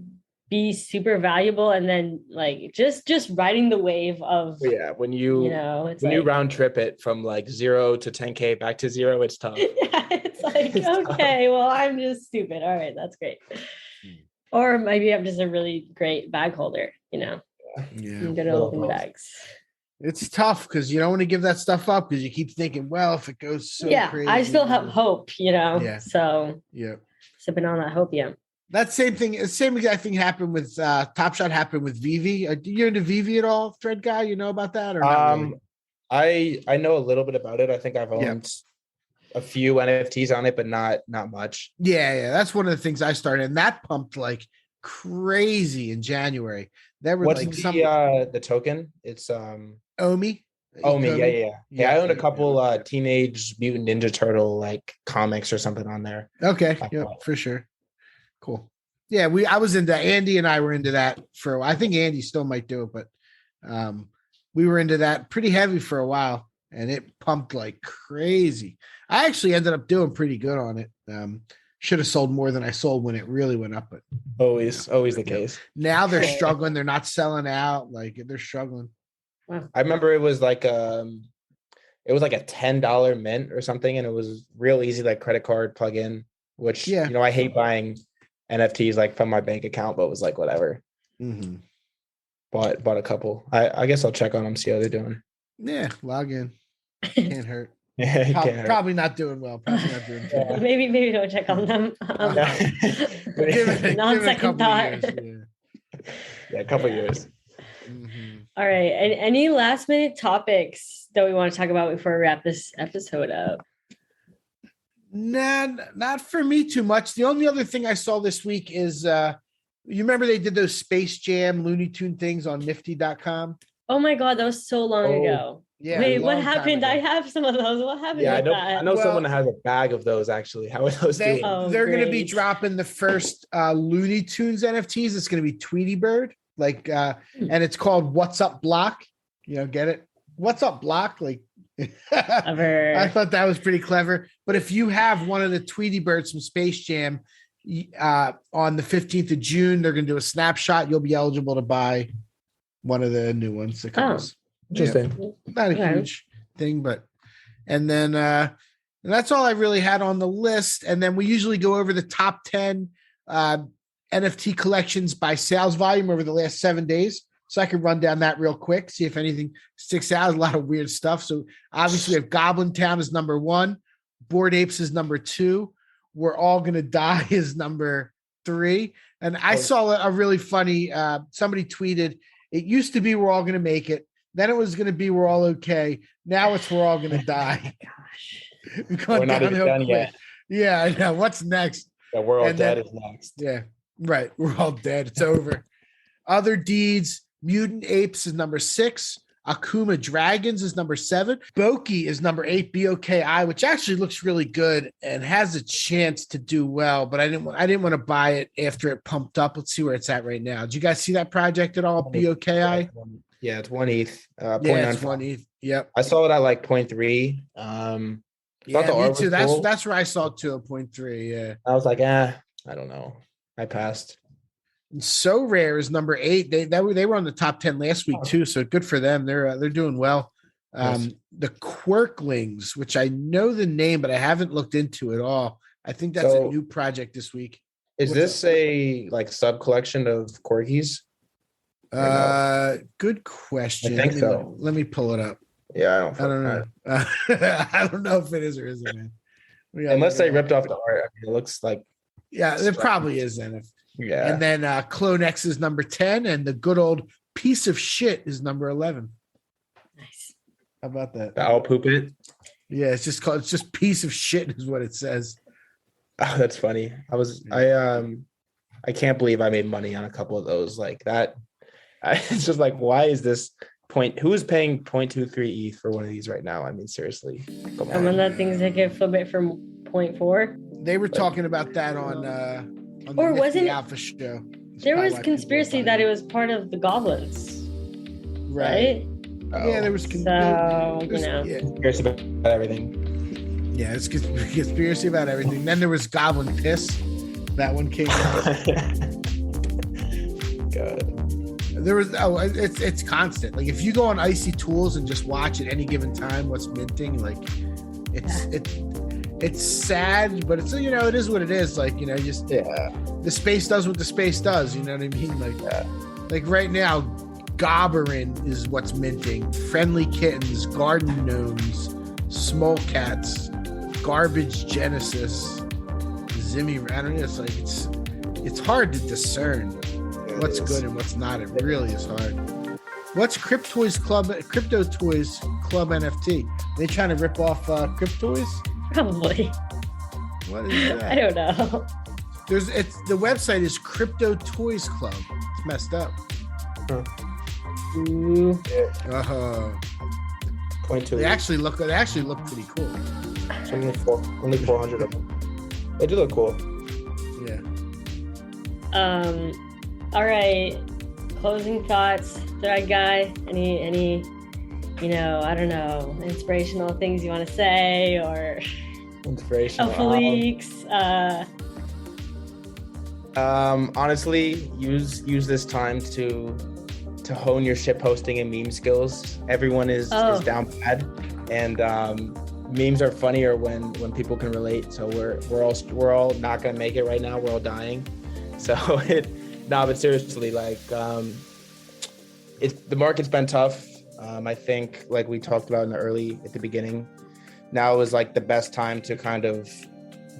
be super valuable, and then like just riding the wave of when you round trip it from like 0 to 10K back to 0, it's tough. It's like okay, well, I'm just stupid. All right, that's great. Or maybe I'm just a really great bag holder, I'm good at open bags. It's tough because you don't want to give that stuff up because you keep thinking, well, if it goes so crazy. I still have hope, So sipping on that hopium. That same exact thing happened with Top Shot happened with Vivi. You into Vivi at all, ThreadGuy? You know about that or not really? I know a little bit about it. I think I've owned a few NFTs on it, but not much. Yeah. That's one of the things I started, and that pumped like crazy in January. There were What's like the token? It's Omi. Omi, yeah. I own a couple Teenage Mutant Ninja Turtle like comics or something on there. Okay, for sure. Cool. Yeah, I was into Andy and I were into that for a while. I think Andy still might do it, but we were into that pretty heavy for a while, and it pumped like crazy. I actually ended up doing pretty good on it. Should have sold more than I sold when it really went up, but always the case. Now they're struggling. They're not selling out. Like they're struggling. Wow. I remember it was like a $10 mint or something, and it was real easy, like credit card plug in. Which I hate buying NFTs like from my bank account, but it was like whatever. Mm-hmm. Bought a couple. I guess I'll check on them, see how they're doing. Yeah, log in. Can't hurt. Probably not doing well. Probably not doing well. Maybe don't check on them. Non-second thought. A couple years. Mm-hmm. All right. And any last minute topics that we want to talk about before we wrap this episode up? Nah, not for me too much. The only other thing I saw this week is you remember they did those Space Jam Looney Tune things on nifty.com? Oh my God, that was so long ago. Yeah. Wait, what happened? I have some of those. What happened? Yeah, I know someone that has a bag of those actually. How are those doing? They're going to be dropping the first Looney Tunes NFTs. It's going to be Tweety Bird, like, and it's called What's Up Block. Get it? What's Up Block? Like, I thought that was pretty clever. But if you have one of the Tweety Birds from Space Jam on the 15th of June, they're going to do a snapshot. You'll be eligible to buy one of the new ones that comes. Interesting. Not a huge thing, but and then that's all I really had on the list. And then we usually go over the top 10 NFT collections by sales volume over the last 7 days. So I can run down that real quick, see if anything sticks out. A lot of weird stuff. So obviously we have Goblin Town is number 1. Bored Apes is number 2. We're All Gonna Die is number 3. And I saw a really funny, somebody tweeted, it used to be We're All Gonna Make It. Then it was going to be We're All Okay. Now it's We're All Going to Die. We're not even done yet. Yeah, I know. What's next? Yeah, We're All Dead is next. Yeah, right. We're All Dead. It's over. Other Deeds, Mutant Apes is number 6. Akuma Dragons is number 7. Boki is number 8. BOKI, which actually looks really good and has a chance to do well, but I didn't want to buy it after it pumped up. Let's see where it's at right now. Did you guys see that project at all? BOKI? Yeah, it's 1 ETH. It's 1 ETH. Yep. I saw it at like 0.3. Me too. That's where I saw it too, at 0.3. Yeah. I was like, I don't know. I passed. And So Rare is number 8. They were on the top 10 last week too, so good for them. They're doing well. The Quirklings, which I know the name, but I haven't looked into it all. I think that's a new project this week. Is this a like sub collection of Corgis? Good question. I think so. Let me pull it up. Yeah, I don't know. I don't know if it is or isn't, man. Unless they ripped off the art, it looks like. Yeah, it probably is then. Yeah. And then Clone X is number 10, and the good old Piece of Shit is number 11. Nice. How about that? I'll poop it. Yeah, it's just Piece of Shit is what it says. Oh, that's funny. I can't believe I made money on a couple of those like that. It's just like, why is this who's paying 0.23 ETH for one of these right now? I mean, seriously. Come on. That things that can flip it from 0.4. They were talking about that on the wasn't Alpha show. There was conspiracy that it was part of the goblins. Right? Yeah, there was conspiracy about everything. Yeah, it's conspiracy about everything. Then there was Goblin Piss. That one came out. God. There was it's constant. Like if you go on Icy Tools and just watch at any given time what's minting, like it's sad, but it's it is what it is. Like the space does what the space does. You know what I mean? Like right now, Gobberin is what's minting. Friendly Kittens, Garden Gnomes, Small Cats, Garbage Genesis, Zimmy. I don't know. It's like it's hard to discern what's good and what's not. It really is hard. What's Crypto Toys Club NFT? Are they trying to rip off Cryptoys? Probably. What is that? I don't know. The website is Crypto Toys Club. It's messed up. Huh. Ooh. .2. They actually look pretty cool. It's only 400 of them. They do look cool. Yeah. All right. Closing thoughts, ThreadGuy. Any, I don't know, inspirational things you want to say or Inspirational. leaks? Honestly, use this time to hone your shit posting and meme skills. Everyone is down bad, and memes are funnier when people can relate. So we're all not gonna make it right now. We're all dying. So but seriously, like the market's been tough. I think like we talked about at the beginning. Now is like the best time to kind of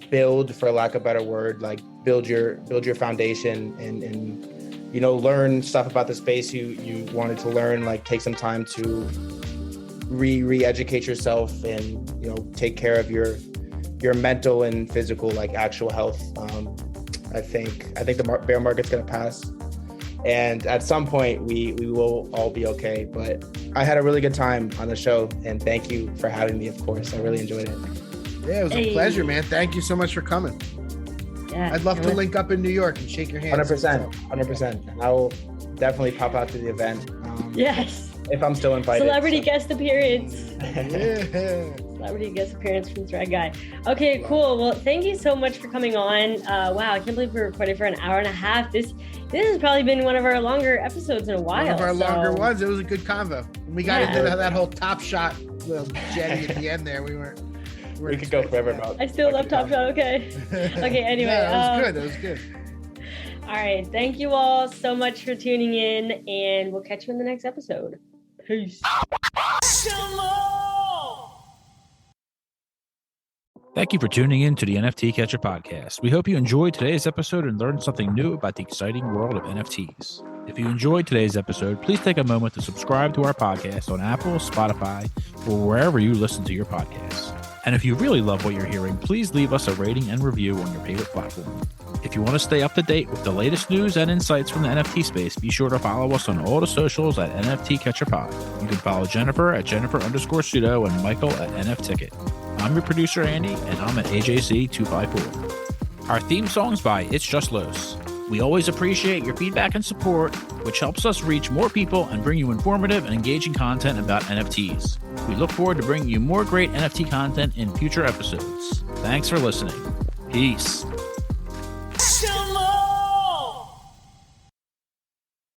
build, for lack of a better word, like build your foundation and learn stuff about the space you wanted to learn, like take some time to re-educate yourself and take care of your mental and physical, like actual health. I think the bear market's gonna pass, and at some point we will all be okay. But I had a really good time on the show, and thank you for having me. Of course, I really enjoyed it. Yeah, it was a pleasure, man. Thank you so much for coming. Yeah, I'd love to link up in New York and shake your hand. 100%. I will definitely pop out to the event. Yes. If I'm still invited. Celebrity guest appearance. Yeah. Celebrity guest appearance from ThreadGuy. Okay, cool. Well, thank you so much for coming on. Wow, I can't believe we recorded for an hour and a half. This has probably been one of our longer episodes in a while. One of our longer ones. It was a good convo. And we got into that whole Top Shot little Jenny at the end there. We could go forever about. I still love Top Shot. Okay. Okay. Anyway, that was good. All right. Thank you all so much for tuning in, and we'll catch you in the next episode. Peace. Thank you for tuning in to the NFT Catcher podcast. We hope you enjoyed today's episode and learned something new about the exciting world of NFTs. If you enjoyed today's episode, please take a moment to subscribe to our podcast on Apple, Spotify, or wherever you listen to your podcasts. And if you really love what you're hearing, please leave us a rating and review on your favorite platform. If you want to stay up to date with the latest news and insights from the NFT space, be sure to follow us on all the socials at NFT Catcher Pod. You can follow Jennifer at Jennifer_pseudo and Michael at NFTicket. I'm your producer, Andy, and I'm at AJC254. Our theme song's by It's Just Los. We always appreciate your feedback and support, which helps us reach more people and bring you informative and engaging content about NFTs. We look forward to bringing you more great NFT content in future episodes. Thanks for listening. Peace.